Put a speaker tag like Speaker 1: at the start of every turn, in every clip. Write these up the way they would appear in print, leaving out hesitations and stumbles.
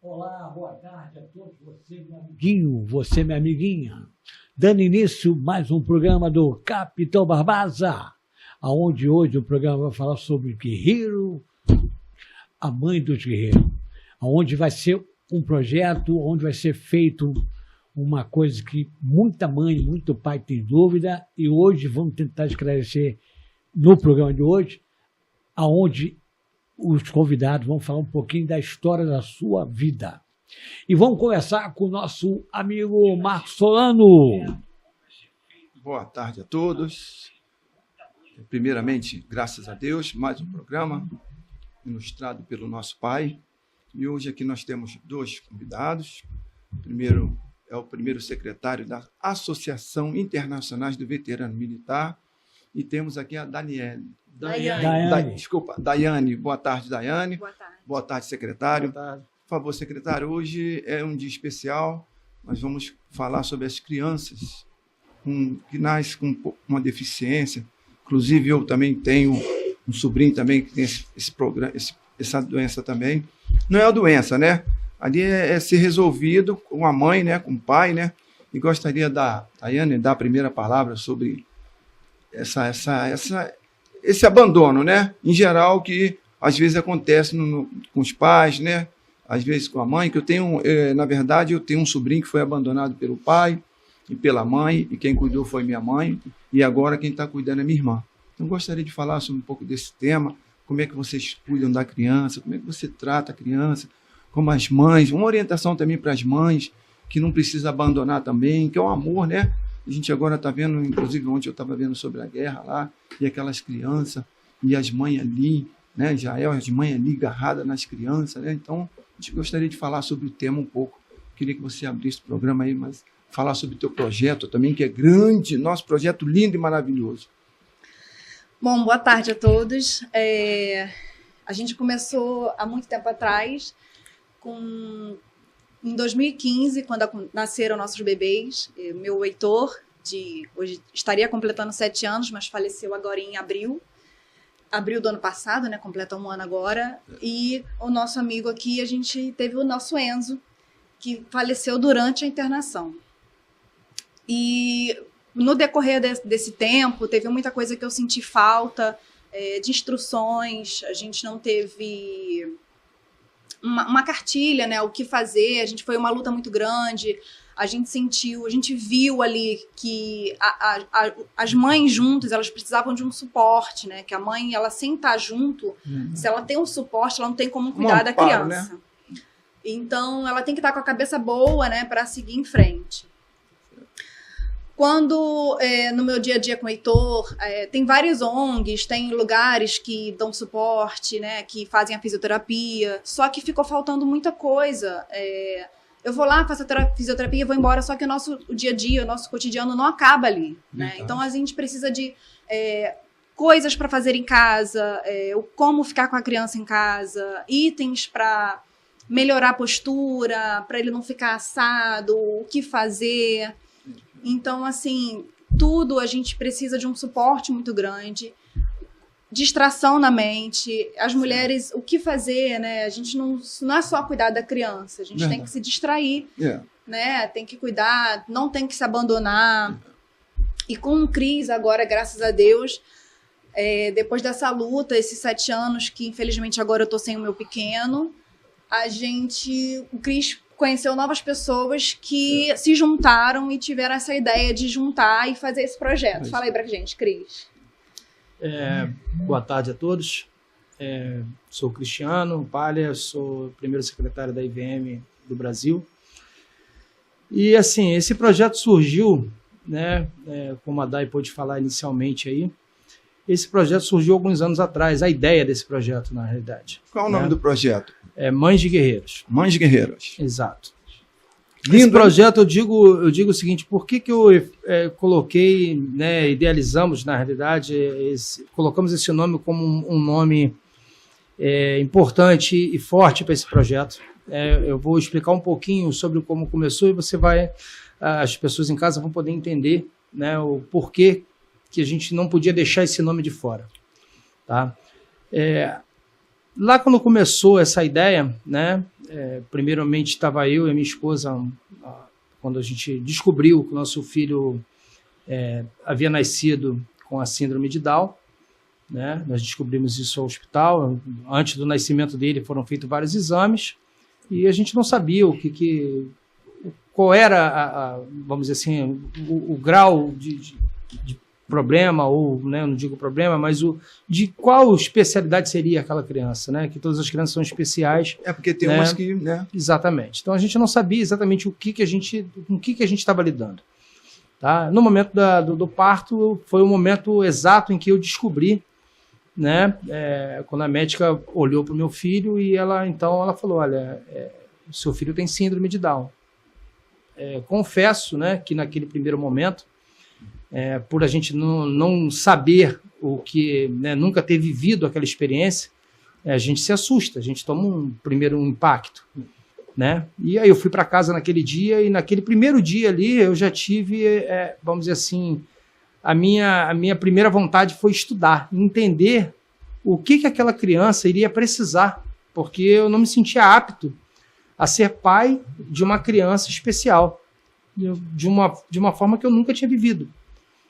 Speaker 1: Olá, boa tarde a todos, você, meu amiguinho, você, minha amiguinha. Dando início mais um programa do Capitão Barbasa, onde hoje o programa vai falar sobre guerreiro, a mãe dos guerreiros, onde vai ser um projeto, onde vai ser feito uma coisa que muita mãe, muito pai tem dúvida, e hoje vamos tentar esclarecer no programa de hoje, aonde os convidados vão falar um pouquinho da história da sua vida. E vamos conversar com o nosso amigo Marcos Solano.
Speaker 2: Boa tarde a todos. Primeiramente, graças a Deus, mais um programa ilustrado pelo nosso pai. E hoje aqui nós temos dois convidados. Primeiro é o primeiro secretário da Associação Internacional do Veterano Militar. E temos aqui a Daiane. Daiane. Boa tarde, Daiane.
Speaker 3: Boa tarde.
Speaker 2: Boa tarde, secretário.
Speaker 4: Boa tarde.
Speaker 2: Por favor, secretário, hoje é um dia especial. Nós vamos falar sobre as crianças que nascem com uma deficiência. Inclusive, eu também tenho um sobrinho também que tem essa doença também. Não é uma doença, né? Ali é ser resolvido com a mãe, né? Com o pai, né? E gostaria da Daiane dar a primeira palavra sobre esse abandono, né? Em geral, que às vezes acontece com os pais, né? Às vezes com a mãe, que na verdade, eu tenho um sobrinho que foi abandonado pelo pai e pela mãe, e quem cuidou foi minha mãe, e agora quem está cuidando é minha irmã. Então, gostaria de falar sobre um pouco desse tema, como é que vocês cuidam da criança, como é que você trata a criança, como as mães, uma orientação também para as mães, que não precisa abandonar também, que é um amor, né? A gente agora está vendo, inclusive ontem eu estava vendo sobre a guerra lá, e aquelas crianças, e as mães ali, né? Israel, as mães ali agarradas nas crianças, né? Então, a gente gostaria de falar sobre o tema um pouco. Queria que você abrisse o programa aí, mas falar sobre o teu projeto também, que é grande, nosso projeto lindo e maravilhoso.
Speaker 3: Bom, boa tarde a todos. A gente começou há muito tempo atrás, em 2015, quando nasceram nossos bebês. Meu Heitor, hoje estaria completando 7 anos, mas faleceu agora em abril do ano passado, né? Completa 1 ano agora. E o nosso amigo aqui, a gente teve o nosso Enzo, que faleceu durante a internação. E no decorrer desse tempo, teve muita coisa que eu senti falta, de instruções. A gente não teve uma cartilha, né? O que fazer. Foi uma luta muito grande. A gente viu ali que as mães juntas, elas precisavam de um suporte, né? Que a mãe, ela sem estar junto, se ela tem um suporte, ela não tem como cuidar da criança. Né? Então, ela tem que estar com a cabeça boa, né? Para seguir em frente. Quando, no meu dia a dia com o Heitor, tem várias ONGs, tem lugares que dão suporte, né? Que fazem a fisioterapia, só que ficou faltando muita coisa. Eu vou lá, faço a fisioterapia e vou embora, só que o dia a dia, o nosso cotidiano não acaba ali, né? Então, a gente precisa de coisas para fazer em casa, como ficar com a criança em casa, itens para melhorar a postura, para ele não ficar assado, o que fazer. Então, assim, tudo a gente precisa de um suporte muito grande, distração na mente, as mulheres, o que fazer, né? A gente não é só cuidar da criança, a gente tem que se distrair, né? Tem que cuidar, não tem que se abandonar. E com o Cris agora, graças a Deus, depois dessa luta, esses 7 anos que infelizmente agora eu tô sem o meu pequeno, o Cris conheceu novas pessoas que se juntaram e tiveram essa ideia de juntar e fazer esse projeto. Fala aí pra gente, Cris.
Speaker 4: Boa tarde a todos. Sou Cristiano Palha, sou primeiro secretário da IVM do Brasil. E assim, esse projeto surgiu, né, como a Dai pôde falar inicialmente aí, esse projeto surgiu alguns anos atrás, a ideia desse projeto, na realidade.
Speaker 2: Qual é o nome do projeto?
Speaker 4: Mães de Guerreiros.
Speaker 2: Mães de Guerreiros.
Speaker 4: Exato. Esse projeto, eu digo o seguinte, por que eu coloquei, né, idealizamos, na realidade, colocamos esse nome como um nome importante e forte para esse projeto. Eu vou explicar um pouquinho sobre como começou e as pessoas em casa vão poder entender, né, o porquê que a gente não podia deixar esse nome de fora. Tá? lá quando começou essa ideia, né, primeiramente estava eu e a minha esposa, quando a gente descobriu que o nosso filho havia nascido com a síndrome de Down, né, nós descobrimos isso ao hospital. Antes do nascimento dele foram feitos vários exames e a gente não sabia qual era, vamos dizer assim, o grau de problema, ou, né, não digo problema, mas de qual especialidade seria aquela criança, né? Que todas as crianças são especiais.
Speaker 2: Porque tem, né, umas que, né?
Speaker 4: Exatamente. Então a gente não sabia exatamente com o que a gente estava lidando. Tá? No momento do parto, foi o momento exato em que eu descobri, né? Quando a médica olhou para o meu filho e ela falou: olha, o seu filho tem síndrome de Down. Confesso, né, que naquele primeiro momento, por a gente não saber o que, né, nunca ter vivido aquela experiência, a gente se assusta, a gente toma um primeiro impacto, né? E aí eu fui para casa naquele dia, e naquele primeiro dia ali eu já tive, vamos dizer assim, a minha primeira vontade foi estudar, entender o que aquela criança iria precisar, porque eu não me sentia apto a ser pai de uma criança especial, de uma forma que eu nunca tinha vivido.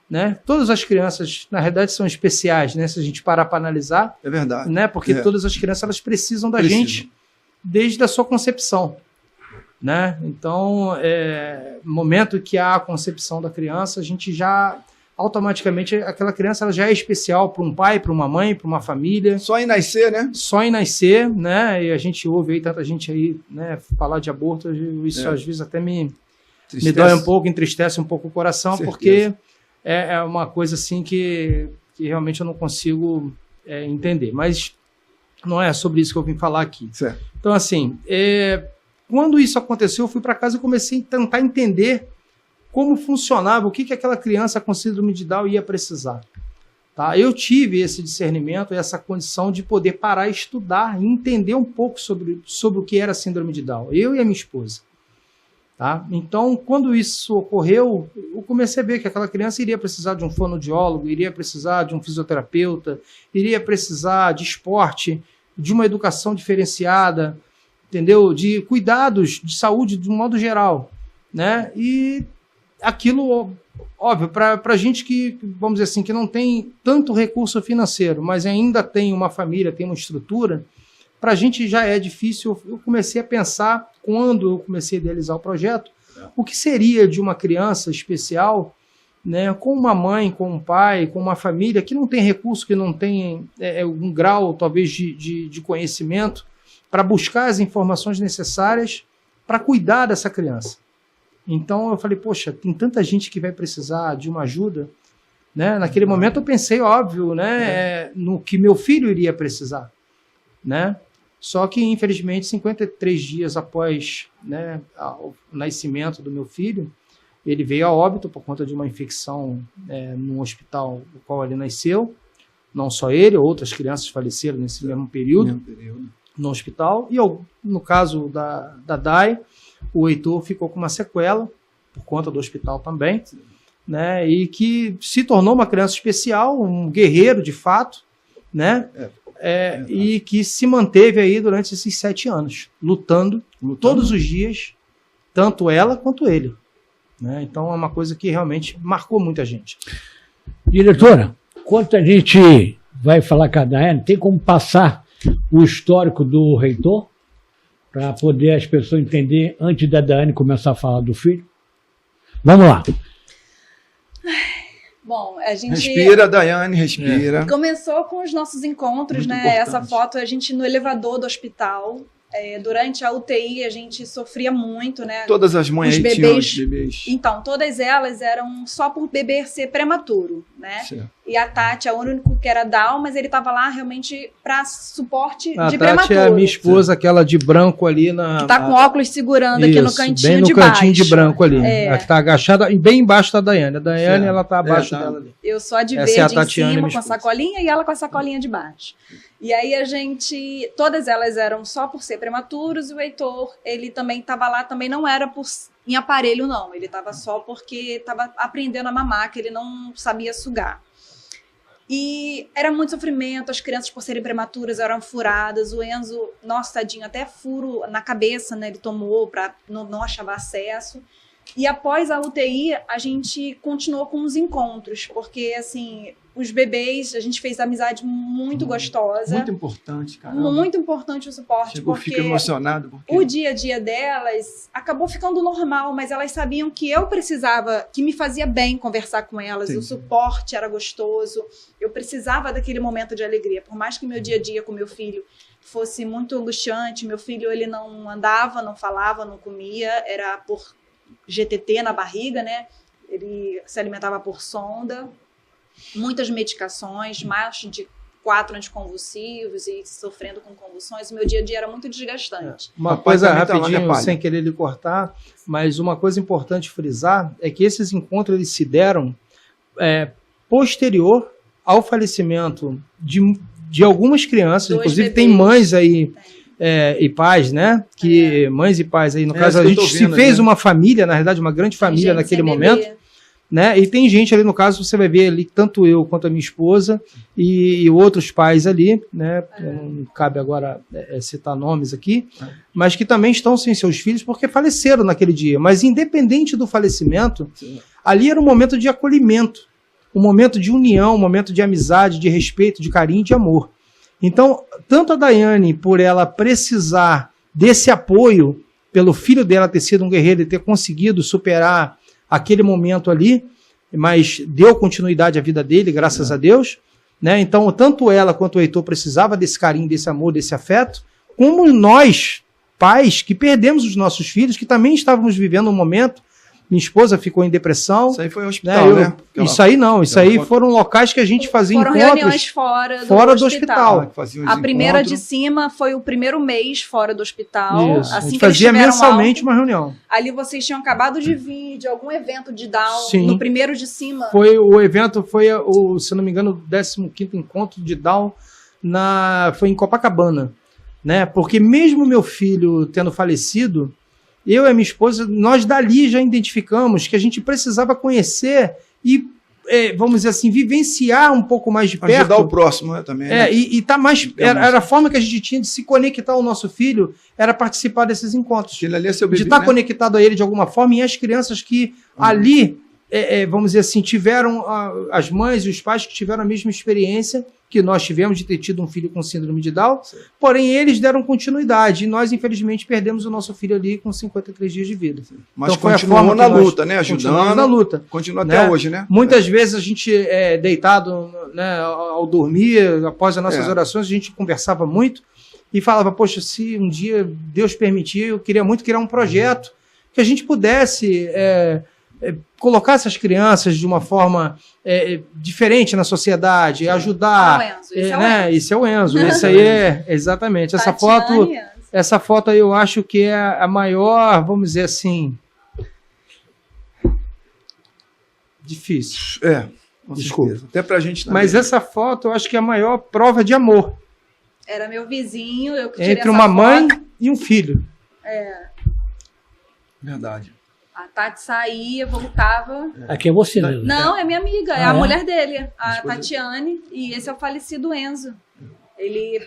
Speaker 4: Né? Todas as crianças, na realidade, são especiais, né? Se a gente parar para analisar.
Speaker 2: É verdade.
Speaker 4: Né? Porque todas as crianças elas precisam da gente desde a sua concepção. Né? Então, no momento que há a concepção da criança, a gente já, automaticamente, aquela criança ela já é especial para um pai, para uma mãe, para uma família.
Speaker 2: Só em nascer, né?
Speaker 4: Só em nascer, né? E a gente ouve aí tanta gente aí, né, falar de aborto, isso às vezes até me dói um pouco, entristece um pouco o coração, porque é uma coisa assim que realmente eu não consigo entender. Mas não é sobre isso que eu vim falar aqui.
Speaker 2: Certo.
Speaker 4: Então, assim, quando isso aconteceu, eu fui para casa e comecei a tentar entender como funcionava, o que aquela criança com síndrome de Down ia precisar. Tá? Eu tive esse discernimento, essa condição de poder parar e estudar e entender um pouco sobre o que era a síndrome de Down, eu e a minha esposa. Tá? Então, quando isso ocorreu, eu comecei a ver que aquela criança iria precisar de um fonoaudiólogo, iria precisar de um fisioterapeuta, iria precisar de esporte, de uma educação diferenciada, entendeu? De cuidados de saúde de um modo geral, né? E aquilo, óbvio, para a gente que, vamos dizer assim, que não tem tanto recurso financeiro, mas ainda tem uma família, tem uma estrutura, para a gente já é difícil. Eu comecei a pensar, quando eu comecei a idealizar o projeto, o que seria de uma criança especial, né, com uma mãe, com um pai, com uma família que não tem recurso, que não tem um grau, talvez, de conhecimento para buscar as informações necessárias para cuidar dessa criança. Então eu falei, poxa, tem tanta gente que vai precisar de uma ajuda, né? Naquele momento eu pensei, óbvio, né, no que meu filho iria precisar, né? Só que, infelizmente, 53 dias após, né, o nascimento do meu filho, ele veio a óbito por conta de uma infecção no hospital no qual ele nasceu. Não só ele, outras crianças faleceram nesse mesmo período no hospital. E no caso da Dai, o Heitor ficou com uma sequela, por conta do hospital também, né, e que se tornou uma criança especial, um guerreiro de fato, né? E que se manteve aí durante esses 7 anos, lutando todos os dias, tanto ela quanto ele. Né? Então é uma coisa que realmente marcou muita gente.
Speaker 1: Diretora, enquanto a gente vai falar com a Daiane, tem como passar o histórico do reitor para poder as pessoas entenderem antes da Daiane começar a falar do filho? Vamos lá.
Speaker 3: Bom, a gente...
Speaker 2: Respira, Daiane, respira.
Speaker 3: Começou com os nossos encontros,
Speaker 2: Muito
Speaker 3: né?
Speaker 2: importante.
Speaker 3: Essa foto, a gente no elevador do hospital. Durante a UTI, a gente sofria muito, né?
Speaker 2: Todas as mães
Speaker 3: Os
Speaker 2: aí tinham
Speaker 3: bebês.
Speaker 2: os bebês.
Speaker 3: Então, todas elas eram só por bebê ser prematuro, né?
Speaker 2: Certo.
Speaker 3: E a Tati é o único que era Down, mas ele estava lá realmente para suporte
Speaker 4: A
Speaker 3: de
Speaker 4: Tati
Speaker 3: prematuro.
Speaker 4: é a minha esposa, aquela de branco ali na...
Speaker 3: Que tá com óculos segurando aqui no
Speaker 4: Isso,
Speaker 3: cantinho
Speaker 4: bem no
Speaker 3: de
Speaker 4: cantinho
Speaker 3: baixo.
Speaker 4: de branco ali. A que tá agachada, bem embaixo da Daiane. A Daiane,
Speaker 2: Certo.
Speaker 4: ela tá abaixo
Speaker 2: tá.
Speaker 4: dela ali.
Speaker 3: Eu sou a de
Speaker 4: Essa é a
Speaker 3: verde em
Speaker 4: Tatiana,
Speaker 3: cima,
Speaker 4: minha
Speaker 3: com a
Speaker 4: esposa.
Speaker 3: sacolinha, e ela com a sacolinha de baixo. E aí todas elas eram só por ser prematuros, e o Heitor, ele também estava lá, também não era em aparelho, não. Ele estava só porque estava aprendendo a mamar, que ele não sabia sugar. E era muito sofrimento, as crianças por serem prematuras eram furadas, o Enzo, nossa, tadinho, até furo na cabeça, né, ele tomou para não achava acesso. E após a UTI, a gente continuou com os encontros, porque, assim, os bebês, a gente fez amizade muito gostosa.
Speaker 2: Muito importante, cara.
Speaker 3: Muito importante o suporte, porque
Speaker 2: fico emocionado. Porque
Speaker 3: o dia a dia delas acabou ficando normal, mas elas sabiam que eu precisava, que me fazia bem conversar com elas, o suporte era gostoso, eu precisava daquele momento de alegria. Por mais que meu dia a dia com meu filho fosse muito angustiante, meu filho, ele não andava, não falava, não comia, era por GTT na barriga, né? Ele se alimentava por sonda, muitas medicações, mais de 4 anticonvulsivos e sofrendo com convulsões. O meu dia a dia era muito desgastante.
Speaker 4: Uma coisa rapidinho, sem querer lhe cortar, mas uma coisa importante frisar é que esses encontros eles se deram posterior ao falecimento de algumas crianças, inclusive bebês. Tem mães aí e pais, né? Mães e pais aí, no caso, a gente se fez uma família, na verdade, uma grande família naquele momento, né? E tem gente ali, no caso, você vai ver ali, tanto eu quanto a minha esposa e outros pais ali, né? Não cabe agora citar nomes aqui, mas que também estão sem seus filhos porque faleceram naquele dia. Mas independente do falecimento, ali era um momento de acolhimento, um momento de união, um momento de amizade, de respeito, de carinho, de amor. Então, tanto a Daiane, por ela precisar desse apoio, pelo filho dela ter sido um guerreiro e ter conseguido superar aquele momento ali, mas deu continuidade à vida dele, graças a Deus, né? Então, tanto ela quanto o Heitor precisava desse carinho, desse amor, desse afeto, como nós, pais, que perdemos os nossos filhos, que também estávamos vivendo um momento. Minha esposa ficou em depressão.
Speaker 2: Isso aí foi hospital, né?
Speaker 4: Isso aí não. Isso aí foram locais que a gente fazia encontros. Foram reuniões
Speaker 3: fora do hospital.
Speaker 4: A
Speaker 3: primeira de cima foi o primeiro mês fora do hospital.
Speaker 4: Isso. Assim a gente fazia mensalmente uma reunião.
Speaker 3: Ali vocês tinham acabado de vir de algum evento de Down. Sim. No primeiro de cima.
Speaker 4: O evento foi, se não me engano, o 15º encontro de Down foi em Copacabana. Né? Porque mesmo meu filho tendo falecido, eu e a minha esposa, nós dali já identificamos que a gente precisava conhecer e, vamos dizer assim, vivenciar um pouco mais de perto.
Speaker 2: Ajudar o próximo, né, também. Né?
Speaker 4: E tá mais... Era a forma que a gente tinha de se conectar ao nosso filho, era participar desses encontros.
Speaker 2: Ali é seu bebê,
Speaker 4: de estar conectado a ele de alguma forma, e as crianças que ali, vamos dizer assim, tiveram as mães e os pais que tiveram a mesma experiência que nós tivemos de ter tido um filho com síndrome de Down, porém eles deram continuidade e nós, infelizmente, perdemos o nosso filho ali com 53 dias de vida.
Speaker 2: Mas então, continuou na luta, né? Ajudando.
Speaker 4: Na luta.
Speaker 2: Continua até hoje, né?
Speaker 4: Muitas vezes a gente, deitado, né, ao dormir, após as nossas orações, a gente conversava muito e falava, poxa, se um dia Deus permitir, eu queria muito criar um projeto que a gente pudesse... colocar essas crianças de uma forma diferente na sociedade, ajudar. Esse é o Enzo. Esse aí exatamente. Essa foto aí eu acho que é a maior, vamos dizer assim, difícil.
Speaker 2: Desculpa. Certeza. Até pra gente também.
Speaker 4: Mas essa foto eu acho que é a maior prova de amor.
Speaker 3: Era meu vizinho, eu que tirei
Speaker 4: entre uma mãe e um filho.
Speaker 2: Verdade.
Speaker 3: A Tati saía, voltava.
Speaker 1: Aqui é você, né?
Speaker 3: Não, é minha amiga, é a mulher dele, a Tatiane, e esse é o falecido Enzo. Ele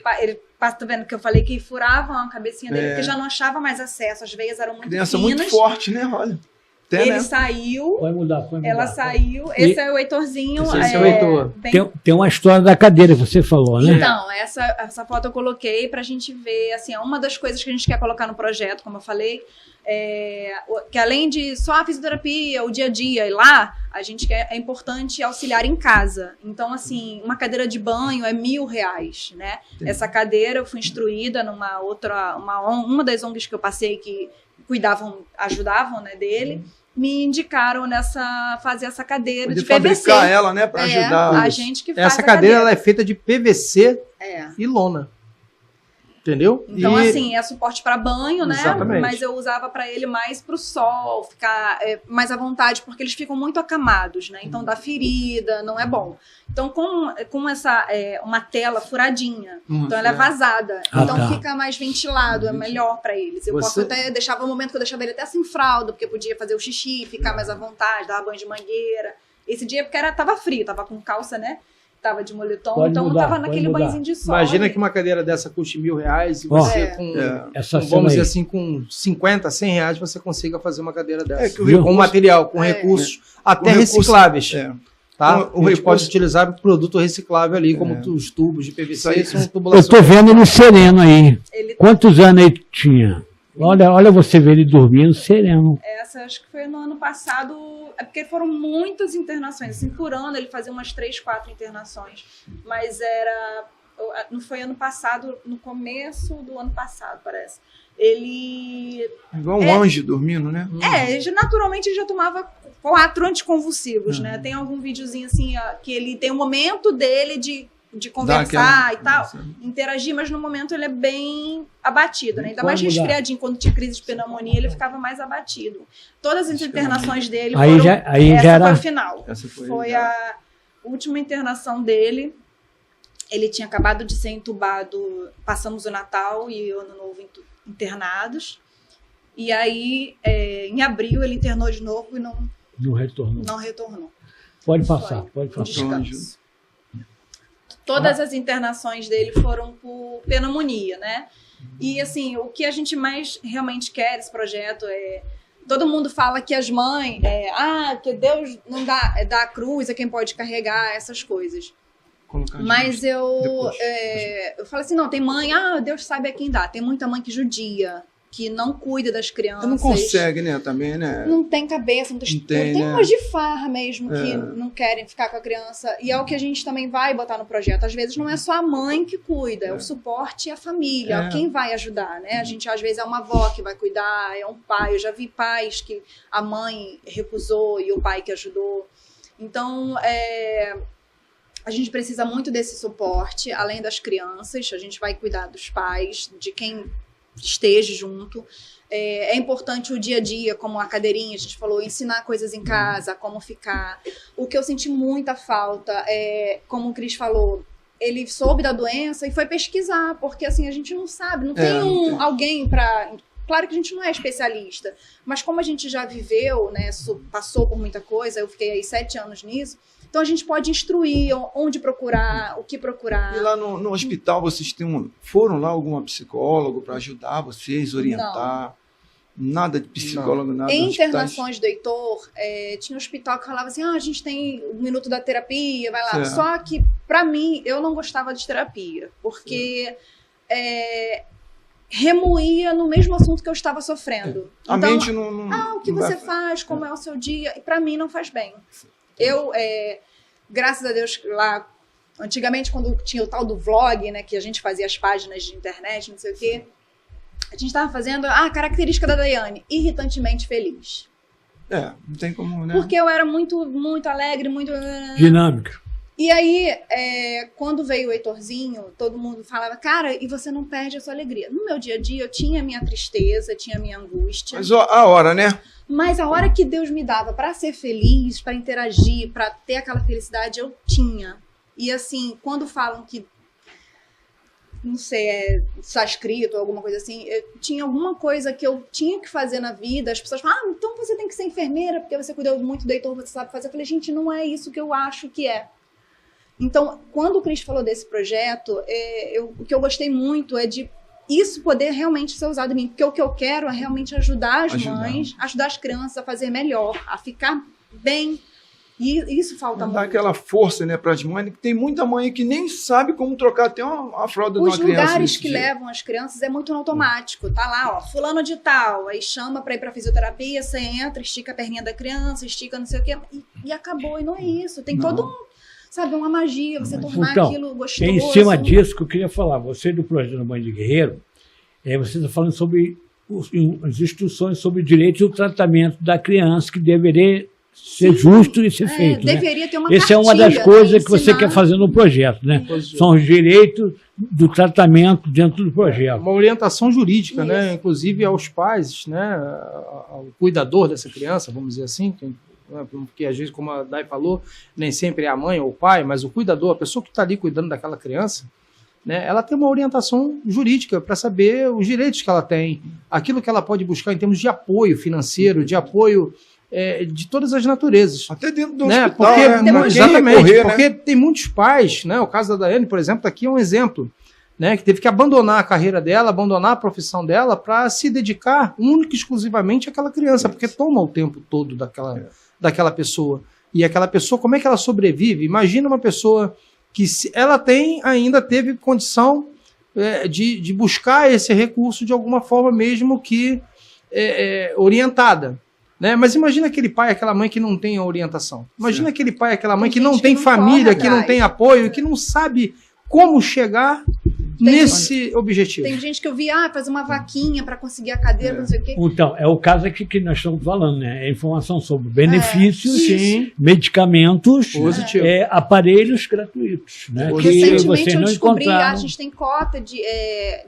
Speaker 3: tá vendo que eu falei que furavam a cabecinha dele, porque já não achava mais acesso, as veias eram muito
Speaker 2: criança
Speaker 3: finas.
Speaker 2: Muito forte, né? Olha.
Speaker 3: Ele saiu, ela saiu, esse é o Heitorzinho.
Speaker 4: Esse é o Heitor.
Speaker 1: Tem uma história da cadeira que você falou, né?
Speaker 3: Então, essa foto eu coloquei pra gente ver, assim, é uma das coisas que a gente quer colocar no projeto, como eu falei, que além de só a fisioterapia, o dia a dia, e lá, a gente quer, é importante auxiliar em casa. Então, assim, uma cadeira de banho é R$1.000, né? Sim. Essa cadeira eu fui instruída numa uma das ONGs que eu passei que ajudavam, né, dele, me indicaram fazer essa cadeira de PVC.
Speaker 2: Fabricar ela, né, para ajudar.
Speaker 3: A gente que faz
Speaker 4: essa cadeira. Ela é feita de PVC e lona. Entendeu?
Speaker 3: Então, assim, é suporte para banho, né?
Speaker 4: Exatamente.
Speaker 3: Mas eu usava para ele mais para o sol, ficar mais à vontade, porque eles ficam muito acamados, né? Então dá ferida, não é bom. Então, com essa uma tela furadinha, então ela é vazada, então fica mais ventilado, é melhor para eles. Eu posso até deixava um momento que eu deixava ele até sem fralda, porque podia fazer o xixi, ficar mais à vontade, dar banho de mangueira. Esse dia porque tava frio, tava com calça, né? estava de moletom,
Speaker 1: Pode
Speaker 3: então
Speaker 1: mudar,
Speaker 3: não estava
Speaker 1: pode
Speaker 3: naquele
Speaker 1: mudar.
Speaker 3: banhozinho de sol.
Speaker 4: Imagina que uma cadeira dessa custe R$1.000 e você
Speaker 1: essa cena
Speaker 4: vamos dizer
Speaker 1: aí.
Speaker 4: assim, com 50, 100 reais você consiga fazer uma cadeira dessa.
Speaker 2: que o
Speaker 4: com
Speaker 2: recurso-
Speaker 4: material, com recursos até
Speaker 2: Com recurso-
Speaker 4: recicláveis. Tá?
Speaker 2: O
Speaker 4: A gente pode
Speaker 2: recurso-
Speaker 4: utilizar produto reciclável ali, como os tubos de PVC,
Speaker 2: Isso aí.
Speaker 4: são
Speaker 1: Eu
Speaker 4: tubulações.
Speaker 1: estou vendo ele sereno aí.
Speaker 3: Ele,
Speaker 1: Quantos anos ele tinha? Olha você ver ele dormindo sereno.
Speaker 3: essa acho que foi no ano passado, é porque foram muitas internações, assim, por ano ele fazia umas 3, 4 internações, mas não foi ano passado, no começo do ano passado, parece. Ele
Speaker 2: Igual um anjo dormindo, né?
Speaker 3: naturalmente ele já tomava 4 anticonvulsivos, né? Tem algum videozinho assim, que ele tem um momento dele de conversar e tal, interagir, mas no momento ele é bem abatido, né? Ainda mais
Speaker 1: Pode mudar.
Speaker 3: resfriadinho, quando tinha crise de pneumonia, ele ficava mais abatido. Todas as internações dele
Speaker 1: Aí
Speaker 3: foram...
Speaker 1: já- aí
Speaker 3: essa
Speaker 1: já era-
Speaker 3: foi o final.
Speaker 2: Essa foi
Speaker 3: Foi
Speaker 2: já.
Speaker 3: a última internação dele. Ele tinha acabado de ser entubado, passamos o Natal e o Ano Novo internados. E aí, em abril, ele internou de novo e
Speaker 1: Não retornou.
Speaker 3: não retornou.
Speaker 1: Pode passar, pode
Speaker 3: Um
Speaker 1: passar.
Speaker 3: descanso. Todas as internações dele foram por pneumonia, né? E assim, o que a gente mais realmente quer esse projeto é... Todo mundo fala que as mães... que Deus não dá a cruz, é quem pode carregar essas coisas.
Speaker 2: Colocar
Speaker 3: Mas
Speaker 2: depois.
Speaker 3: eu falo assim, não, tem mãe... Deus sabe a quem dá. Tem muita mãe que judia, que não cuida das crianças.
Speaker 2: Não consegue, né? Também, né?
Speaker 3: Não tem cabeça, não tem estrutura.
Speaker 2: tem,
Speaker 3: Tem
Speaker 2: né?
Speaker 3: umas de farra mesmo que não querem ficar com a criança. E é o que a gente também vai botar no projeto. Às vezes não é só a mãe que cuida, é o suporte e a família, é quem vai ajudar, né? A gente às vezes é uma avó que vai cuidar, é um pai. Eu já vi pais que a mãe recusou e o pai que ajudou. Então, a gente precisa muito desse suporte, além das crianças. A gente vai cuidar dos pais, de quem esteja junto. É importante o dia a dia, como a cadeirinha, a gente falou, ensinar coisas em casa, como ficar. O que eu senti muita falta é, como o Cris falou, ele soube da doença e foi pesquisar, porque assim, a gente não sabe, não tem alguém para... Claro que a gente não é especialista, mas como a gente já viveu, né, passou por muita coisa, eu fiquei aí 7 anos nisso, então a gente pode instruir onde procurar, o que procurar.
Speaker 2: E lá no hospital vocês foram lá alguma psicólogo para ajudar vocês, orientar? Nada de psicólogo, nada.
Speaker 3: Em
Speaker 2: nos hospitais?
Speaker 3: internações do Heitor, tinha um hospital que falava assim, a gente tem um minuto da terapia, vai lá.
Speaker 2: Certo.
Speaker 3: Só que, pra mim, eu não gostava de terapia, porque remoía no mesmo assunto que eu estava sofrendo.
Speaker 2: A
Speaker 3: Então,
Speaker 2: mente não...
Speaker 3: o que
Speaker 2: não
Speaker 3: você
Speaker 2: vai-
Speaker 3: faz, como é o seu dia, e pra mim não faz bem. Eu, graças a Deus, lá, antigamente, quando tinha o tal do vlog, né, que a gente fazia as páginas de internet, não sei o quê, a gente estava fazendo a característica da Daiane, irritantemente feliz.
Speaker 2: não tem como, né?
Speaker 3: Porque eu era muito, muito alegre, muito...
Speaker 1: Dinâmica.
Speaker 3: E aí, quando veio o Heitorzinho, todo mundo falava, cara, e você não perde a sua alegria. No meu dia a dia, eu tinha a minha tristeza, tinha a minha angústia.
Speaker 2: Mas a hora, né?
Speaker 3: Mas a hora que Deus me dava para ser feliz, para interagir, para ter aquela felicidade, eu tinha. E assim, quando falam que, não sei, está escrito ou alguma coisa assim, eu tinha alguma coisa que eu tinha que fazer na vida, as pessoas falam, então você tem que ser enfermeira, porque você cuidou muito do Heitor, você sabe fazer. Eu falei, gente, não é isso que eu acho que é. Então, quando o Cris falou desse projeto, o que eu gostei muito é de isso poder realmente ser usado em mim. Porque o que eu quero é realmente ajudar as mães, ajudar as crianças a fazer melhor, a ficar bem. E isso falta muito.
Speaker 2: Dar aquela força, né, para as mães, que tem muita mãe que nem sabe como trocar até a fralda de uma
Speaker 3: Os
Speaker 2: criança.
Speaker 3: lugares
Speaker 2: nesse
Speaker 3: que
Speaker 2: dia.
Speaker 3: levam as crianças é muito no automático. Tá lá, ó, fulano de tal, aí chama pra ir pra fisioterapia, você entra, estica a perninha da criança, estica não sei o quê, e acabou. E não é isso. Tem todo um... Sabe, uma magia, você tornar
Speaker 1: Então,
Speaker 3: aquilo gostoso.
Speaker 1: em cima disso que eu queria falar, você do projeto Mãe de Guerreiro, você está falando sobre as instruções sobre o direito e o tratamento da criança, que deveria ser justo e ser feito.
Speaker 3: Deveria ter uma
Speaker 1: Essa é uma das coisas que você quer fazer no projeto, né? São os direitos do tratamento dentro do projeto.
Speaker 4: Uma orientação jurídica, né? Inclusive aos pais, né? Ao cuidador dessa criança, vamos dizer assim, porque às vezes, como a Dai falou, nem sempre é a mãe ou o pai, mas o cuidador, a pessoa que está ali cuidando daquela criança, né, ela tem uma orientação jurídica para saber os direitos que ela tem, aquilo que ela pode buscar em termos de apoio financeiro, de apoio de todas as naturezas.
Speaker 2: Até dentro do
Speaker 4: Né?
Speaker 2: hospital,
Speaker 4: Porque,
Speaker 2: né?
Speaker 4: exatamente,
Speaker 2: Recorrer,
Speaker 4: porque tem muitos pais, né? O caso da Daiane, por exemplo, aqui é um exemplo, né? Que teve que abandonar a carreira dela, abandonar a profissão dela para se dedicar única e exclusivamente àquela criança, porque toma o tempo todo daquela pessoa. E aquela pessoa, como é que ela sobrevive? Imagina uma pessoa que ela ainda teve condição de buscar esse recurso de alguma forma, mesmo que orientada. Né? Mas imagina aquele pai, aquela mãe que não tem a orientação. Imagina aquele pai, aquela mãe que não tem família, que não tem apoio, que não sabe como chegar nesse objetivo.
Speaker 3: Tem gente que eu vi, fazer uma vaquinha para conseguir a cadeira, não sei o quê.
Speaker 1: Então, é o caso aqui que nós estamos falando, né? É informação sobre benefícios,
Speaker 4: Sim.
Speaker 1: medicamentos,
Speaker 4: Positivo.
Speaker 1: aparelhos gratuitos, né? Que
Speaker 3: Recentemente
Speaker 1: vocês
Speaker 3: eu
Speaker 1: não
Speaker 3: descobri,
Speaker 1: encontraram.
Speaker 3: a gente tem cota de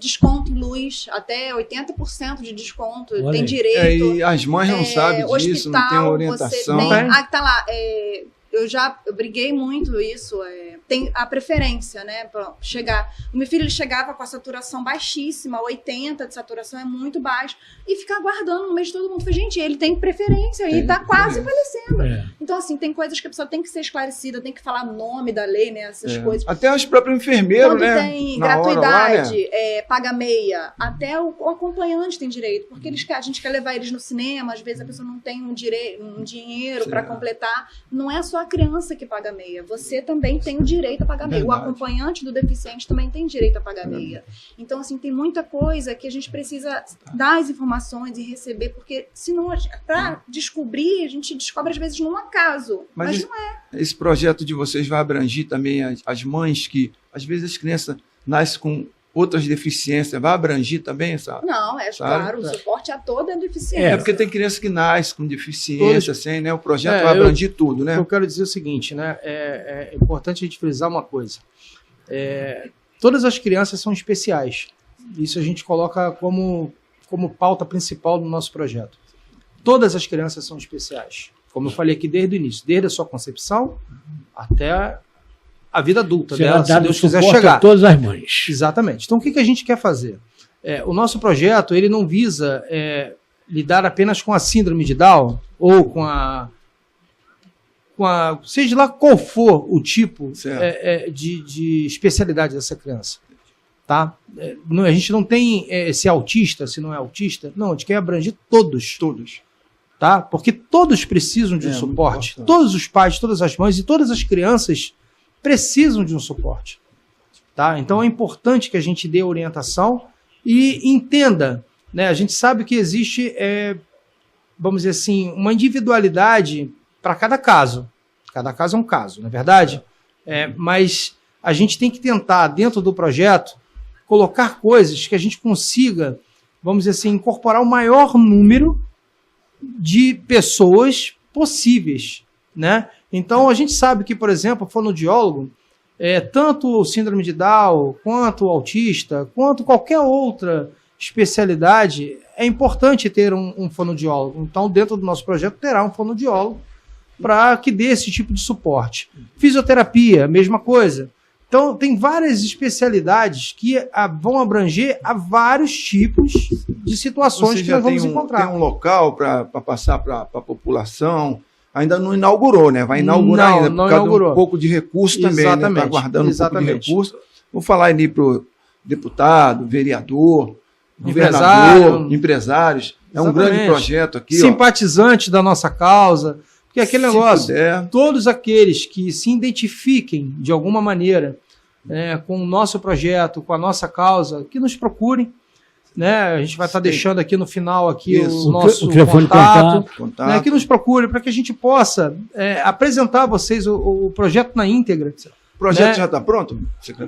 Speaker 3: desconto em luz, até 80% de desconto,
Speaker 1: Olha
Speaker 3: tem
Speaker 1: aí.
Speaker 3: direito.
Speaker 2: E as mães não sabem disso, não tem
Speaker 3: hospital,
Speaker 2: orientação.
Speaker 3: Você tem, tá lá, eu briguei muito isso, tem a preferência, né, para chegar. O meu filho, ele chegava com a saturação baixíssima, 80 de saturação é muito baixo, e ficar aguardando no meio de todo mundo. Falei, gente, ele tem preferência e tá quase falecendo. Então, assim, tem coisas que a pessoa tem que ser esclarecida, tem que falar o nome da lei, né, essas coisas.
Speaker 2: Até os próprios enfermeiros,
Speaker 3: Quando
Speaker 2: né?
Speaker 3: tem
Speaker 2: Na hora
Speaker 3: gratuidade,
Speaker 2: lá, né?
Speaker 3: paga meia, até o acompanhante tem direito, porque a gente quer levar eles no cinema, às vezes a pessoa não tem um dinheiro para completar. Não é só a criança que paga meia, você também tem o direito a pagar meia. O acompanhante do deficiente também tem direito a pagar meia. Então, assim, tem muita coisa que a gente precisa dar as informações e receber, porque senão, para descobrir, a gente descobre às vezes num acaso, mas não é.
Speaker 2: Esse projeto de vocês vai abranger também as mães que, às vezes, as crianças nascem com outras deficiências, vai abranger também essa...
Speaker 3: Não, claro, o suporte a toda a deficiência.
Speaker 2: É, porque tem criança que nasce com deficiência, assim, né? O projeto vai abranger tudo, né?
Speaker 4: Eu quero dizer o seguinte, né? É importante a gente frisar uma coisa. Todas as crianças são especiais. Isso a gente coloca como pauta principal do nosso projeto. Todas as crianças são especiais. Como eu falei aqui desde o início, desde a sua concepção até a vida adulta dela, se Deus quiser chegar.
Speaker 1: A todas as mães.
Speaker 4: Exatamente. Então, o que a gente quer fazer? O nosso projeto, ele não visa lidar apenas com a síndrome de Down ou com a seja lá qual for o tipo de especialidade dessa criança. Tá? A gente não tem se é autista, se não é autista. Não, a gente quer abranger todos.
Speaker 2: Todos.
Speaker 4: Tá? Porque todos precisam de um suporte. Todos os pais, todas as mães e todas as crianças precisam de um suporte. Tá? Então é importante que a gente dê orientação e entenda, né? A gente sabe que existe, vamos dizer assim, uma individualidade para cada caso. Cada caso é um caso, não é verdade? Mas a gente tem que tentar, dentro do projeto, colocar coisas que a gente consiga, vamos dizer assim, incorporar o maior número de pessoas possíveis, né? Então, a gente sabe que, por exemplo, o fonoaudiólogo, tanto o síndrome de Down, quanto o autista, quanto qualquer outra especialidade, é importante ter um fonoaudiólogo. Então, dentro do nosso projeto, terá um fonoaudiólogo para que dê esse tipo de suporte. Fisioterapia, mesma coisa. Então, tem várias especialidades que vão abranger a vários tipos de situações que nós vamos encontrar.
Speaker 2: Tem um local para passar para a população? Ainda não inaugurou, né? Vai inaugurar ainda, por causa de um pouco de recurso também, né? Está guardando um pouco de recurso. Vou falar aí para o deputado, vereador, governador, empresários. É um grande projeto aqui.
Speaker 4: Simpatizante da nossa causa. Porque aquele negócio, todos aqueles que se identifiquem de alguma maneira com o nosso projeto, com a nossa causa, que nos procurem. Né? A gente vai estar deixando aqui no final aqui o nosso contato, né? Que nos procure para que a gente possa apresentar a vocês o projeto na íntegra.
Speaker 2: O projeto já está pronto?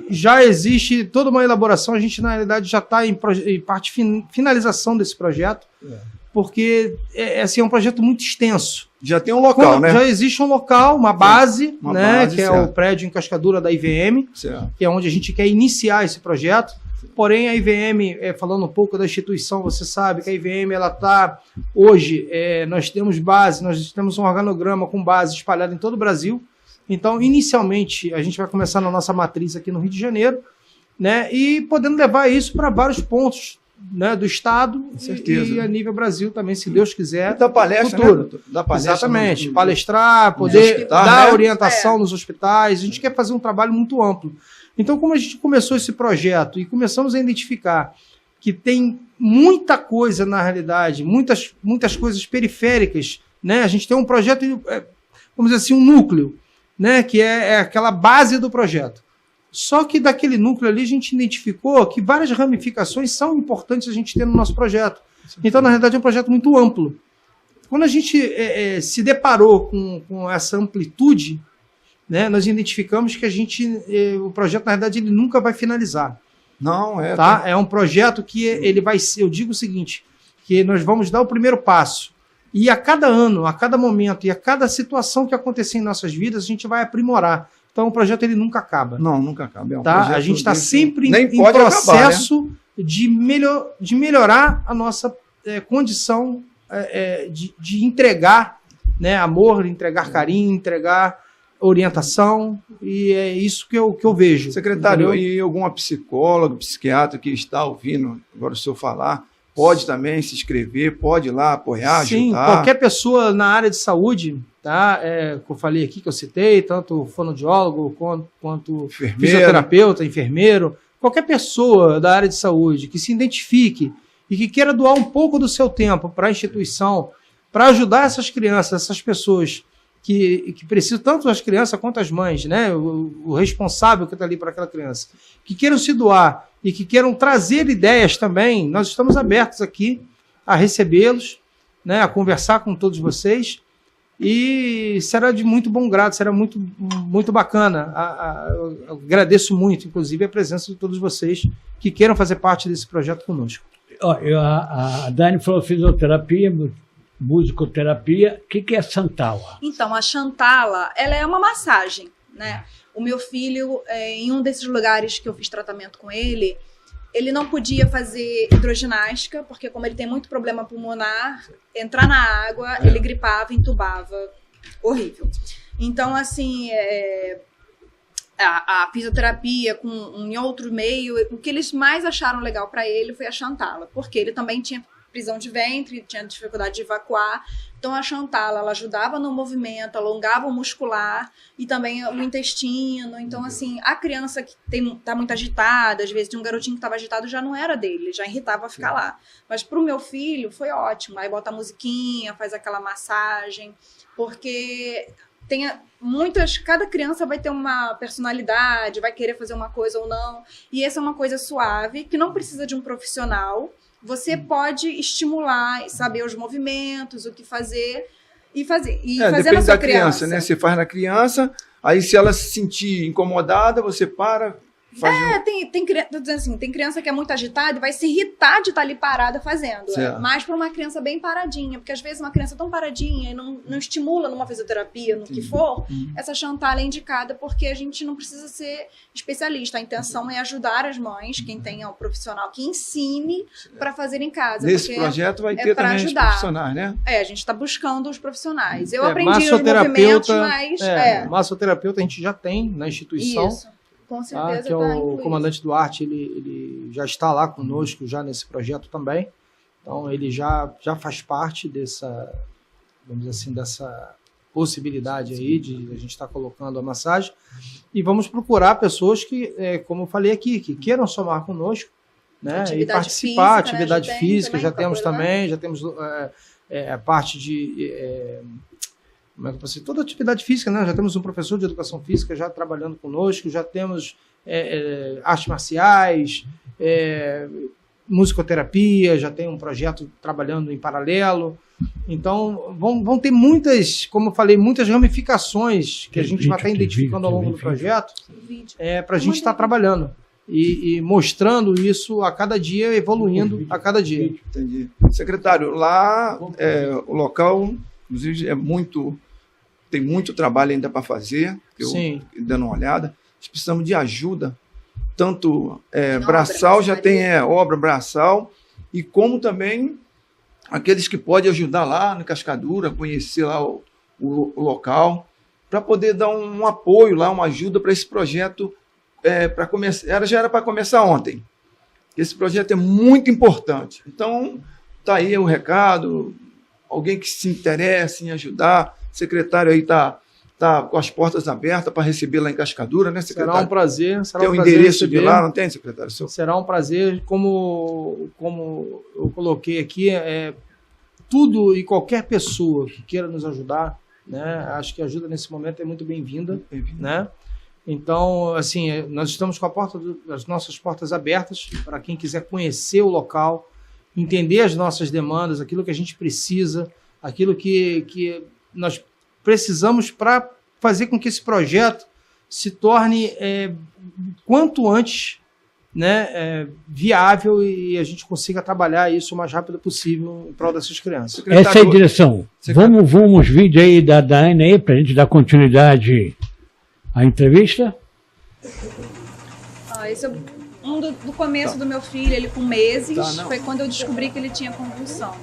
Speaker 4: Já existe toda uma elaboração, a gente na realidade já está em parte finalização desse projeto, porque assim, é um projeto muito extenso.
Speaker 2: Já tem um local, né?
Speaker 4: Já existe um local, uma base, que é o prédio em Cascadura da IVM, que é onde a gente quer iniciar esse projeto. Porém, a IVM, falando um pouco da instituição, você sabe que a IVM, ela está, hoje, nós temos base, nós temos um organograma com base espalhada em todo o Brasil. Então, inicialmente, a gente vai começar na nossa matriz aqui no Rio de Janeiro, né, e podendo levar isso para vários pontos né, do Estado
Speaker 2: certeza.
Speaker 4: E a nível Brasil também, se Deus quiser.
Speaker 2: Da palestra,
Speaker 4: futuro.
Speaker 2: né? Da palestra.
Speaker 4: Exatamente. Palestrar, poder
Speaker 2: hospital,
Speaker 4: dar
Speaker 2: né?
Speaker 4: orientação nos hospitais. A gente quer fazer um trabalho muito amplo. Então, como a gente começou esse projeto e começamos a identificar que tem muita coisa na realidade, muitas coisas periféricas, né? A gente tem um projeto, vamos dizer assim, um núcleo, né? Que é aquela base do projeto. Só que daquele núcleo ali a gente identificou que várias ramificações são importantes a gente ter no nosso projeto. Então, na realidade, é um projeto muito amplo. Quando a gente se deparou com essa amplitude, né, nós identificamos que o projeto, na realidade, ele nunca vai finalizar.
Speaker 2: Não,
Speaker 4: tá? É um projeto que ele vai ser, eu digo o seguinte, que nós vamos dar o primeiro passo. E a cada ano, a cada momento e a cada situação que acontecer em nossas vidas, a gente vai aprimorar. Então, o projeto ele nunca acaba.
Speaker 2: Não, nunca acaba. É um
Speaker 4: tá? A gente está sempre em
Speaker 2: processo
Speaker 4: acabar, né? de melhorar a nossa condição de entregar, né, amor, entregar carinho, entregar orientação, e é isso que eu vejo.
Speaker 2: Secretário,
Speaker 4: entendeu?
Speaker 2: E alguma psicóloga, psiquiatra que está ouvindo agora o senhor falar, pode também se inscrever, pode ir lá apoiar,
Speaker 4: Sim,
Speaker 2: ajudar?
Speaker 4: Qualquer pessoa na área de saúde, tá? Que eu falei aqui, que eu citei, tanto fonoaudiólogo quanto fisioterapeuta, enfermeiro, qualquer pessoa da área de saúde que se identifique e que queira doar um pouco do seu tempo para a instituição, para ajudar essas crianças, essas pessoas que precisam, tanto as crianças quanto as mães, né? O responsável que está ali para aquela criança, que queiram se doar e que queiram trazer ideias também, nós estamos abertos aqui a recebê-los, né? A conversar com todos vocês, e será de muito bom grado, será muito, muito bacana. Eu agradeço muito, inclusive, a presença de todos vocês que queiram fazer parte desse projeto conosco.
Speaker 1: A Dani falou fisioterapia, musicoterapia. O que é Xantala?
Speaker 3: Então, a Xantala, ela é uma massagem, né? O meu filho, em um desses lugares que eu fiz tratamento com ele não podia fazer hidroginástica, porque como ele tem muito problema pulmonar, entrar na água, ele gripava, entubava. Horrível. Então, assim, a fisioterapia em outro meio, o que eles mais acharam legal para ele foi a Xantala, porque ele também tinha prisão de ventre, tinha dificuldade de evacuar. Então, a Xantala, ela ajudava no movimento, alongava o muscular e também o intestino. Então, assim, a criança que tá muito agitada, às vezes, de um garotinho que estava agitado, já não era dele, já irritava ficar lá. Mas para o meu filho, foi ótimo. Aí bota a musiquinha, faz aquela massagem, porque cada criança vai ter uma personalidade, vai querer fazer uma coisa ou não. E essa é uma coisa suave, que não precisa de um profissional. Você pode estimular, saber os movimentos, o que fazer e fazer
Speaker 2: depende
Speaker 3: na sua
Speaker 2: da criança, né? Você faz na criança, aí se ela se sentir incomodada, você para. Tem
Speaker 3: criança que é muito agitada e vai se irritar de estar ali parada fazendo. Mais para uma criança bem paradinha, porque às vezes uma criança tão paradinha e não estimula numa fisioterapia, no que for, essa Xantala é indicada, porque a gente não precisa ser especialista. A intenção é ajudar as mães, quem tem um profissional que ensine para fazer em casa.
Speaker 2: Nesse projeto vai ter também ajudar. Os profissionais, né?
Speaker 3: A gente está buscando os profissionais. Eu aprendi os movimentos, mas...
Speaker 4: Massoterapeuta a gente já tem na instituição.
Speaker 3: Isso. Com certeza,
Speaker 4: que é o comandante Duarte, ele já está lá conosco já nesse projeto também. Então ele já faz parte dessa, vamos dizer assim, dessa possibilidade aí de a gente estar colocando a massagem. E vamos procurar pessoas que, como eu falei aqui, que queiram somar conosco, né? E participar, atividade física, já temos também, já temos a parte de... como é que eu posso dizer? Toda atividade física, né? Já temos um professor de educação física já trabalhando conosco, já temos artes marciais, musicoterapia, já tem um projeto trabalhando em paralelo. Então, vão ter muitas, como eu falei, muitas ramificações que a gente vai estar identificando ao longo do projeto para a gente estar trabalhando e mostrando isso a cada dia, evoluindo a cada dia.
Speaker 2: Entendi. Secretário, lá o local... Inclusive, tem muito trabalho ainda para fazer, dando uma olhada. Nós precisamos de ajuda, tanto braçal, já tem obra braçal, e como também aqueles que podem ajudar lá na Cascadura, conhecer lá o local, para poder dar um apoio lá, uma ajuda para esse projeto. Já era para começar ontem. Esse projeto é muito importante. Então, está aí o recado, alguém que se interessa em ajudar, o secretário aí está com as portas abertas para receber lá em Cascadura, né, secretário?
Speaker 4: Será um prazer.
Speaker 2: Tem o endereço de lá, não tem, secretário?
Speaker 4: Será um prazer, como eu coloquei aqui, tudo e qualquer pessoa que queira nos ajudar, né, acho que a ajuda nesse momento é muito bem-vinda, né? Então, assim, nós estamos com as nossas portas abertas para quem quiser conhecer o local, entender as nossas demandas, aquilo que a gente precisa, aquilo que nós precisamos para fazer com que esse projeto se torne quanto antes, né, viável e a gente consiga trabalhar isso o mais rápido possível em prol dessas crianças.
Speaker 1: Essa é a direção. Vamos vídeo aí da Ana aí para a gente dar continuidade à entrevista.
Speaker 3: Esse é do começo do meu filho, ele com meses, foi quando eu descobri que ele tinha convulsão.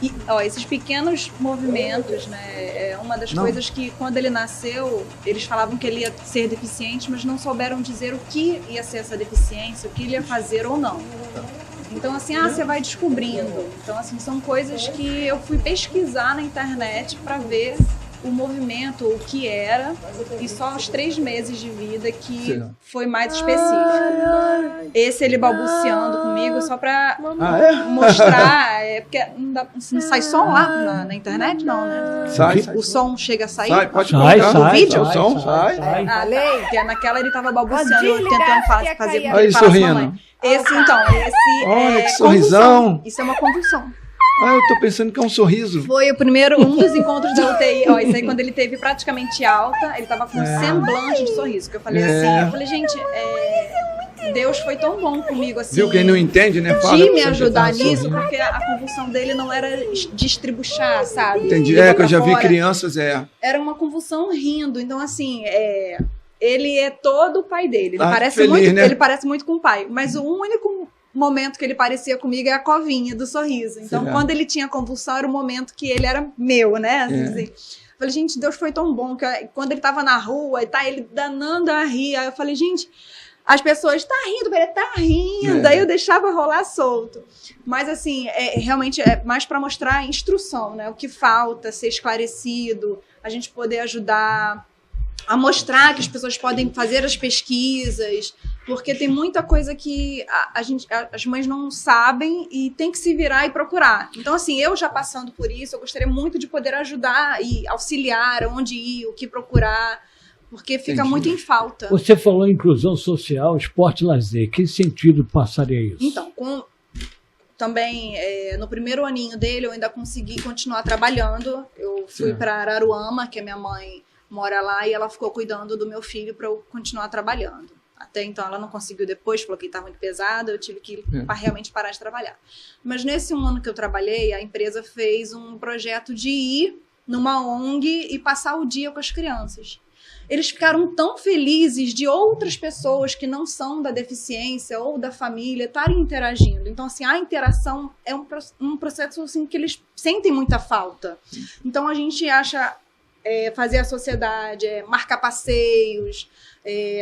Speaker 3: E, esses pequenos movimentos, né, é uma das coisas que, quando ele nasceu, eles falavam que ele ia ser deficiente, mas não souberam dizer o que ia ser essa deficiência, o que ele ia fazer ou não. Então, assim, você vai descobrindo. Então, assim, são coisas que eu fui pesquisar na internet para ver o movimento, o que era, e só aos 3 meses de vida que foi mais específico. Esse ele balbuciando comigo só para mostrar, porque não sai som lá na internet, não, né?
Speaker 2: Sai.
Speaker 3: O som chega a sair?
Speaker 2: Sai, pode
Speaker 3: colocar no vídeo?
Speaker 2: O som sai.
Speaker 3: Que naquela ele tava balbuciando, tentando fazer com que
Speaker 2: ele sorrindo.
Speaker 3: Olha
Speaker 2: que sorrisão.
Speaker 3: Convulsão. Isso é uma convulsão.
Speaker 2: Eu tô pensando que é um sorriso.
Speaker 3: Foi um dos encontros da UTI. Isso aí, quando ele teve praticamente alta, ele tava com um semblante de sorriso. Que eu falei gente, Deus foi tão bom comigo, assim.
Speaker 2: Viu quem não entende, né?
Speaker 3: De me ajudar nisso, porque a convulsão dele não era de estribuchar, sabe?
Speaker 2: Entendi, que eu já vi crianças, Era uma convulsão rindo, então assim, ele é todo o pai dele. Ele parece feliz, muito, né? Ele parece muito com o pai, mas o único momento que ele parecia comigo é a covinha do sorriso. Então, quando ele tinha convulsão, era o momento que ele era meu, né? Assim, falei, gente, Deus foi tão bom que quando ele tava na rua, ele danando a rir. Aí eu falei, gente, as pessoas, tá rindo. Aí eu deixava rolar solto. Mas, assim, realmente é mais para mostrar a instrução, né? O que falta, ser esclarecido, a gente poder ajudar a mostrar que as pessoas podem fazer as pesquisas, porque tem muita coisa que as mães não sabem e tem que se virar e procurar. Então, assim, eu já passando por isso, eu gostaria muito de poder ajudar e auxiliar onde ir, o que procurar, porque fica muito em falta.
Speaker 1: Você falou em inclusão social, esporte e lazer. Que sentido passaria isso?
Speaker 3: Então, também, no primeiro aninho dele, eu ainda consegui continuar trabalhando. Eu fui para Araruama, que a minha mãe mora lá, e ela ficou cuidando do meu filho para eu continuar trabalhando. Até então ela não conseguiu depois, falou que estava muito pesado, eu tive que realmente parar de trabalhar. Mas nesse 1 ano que eu trabalhei, a empresa fez um projeto de ir numa ONG e passar o dia com as crianças. Eles ficaram tão felizes de outras pessoas que não são da deficiência ou da família estarem interagindo. Então, assim, a interação é um processo assim, que eles sentem muita falta. Então, a gente acha fazer a sociedade, marcar passeios,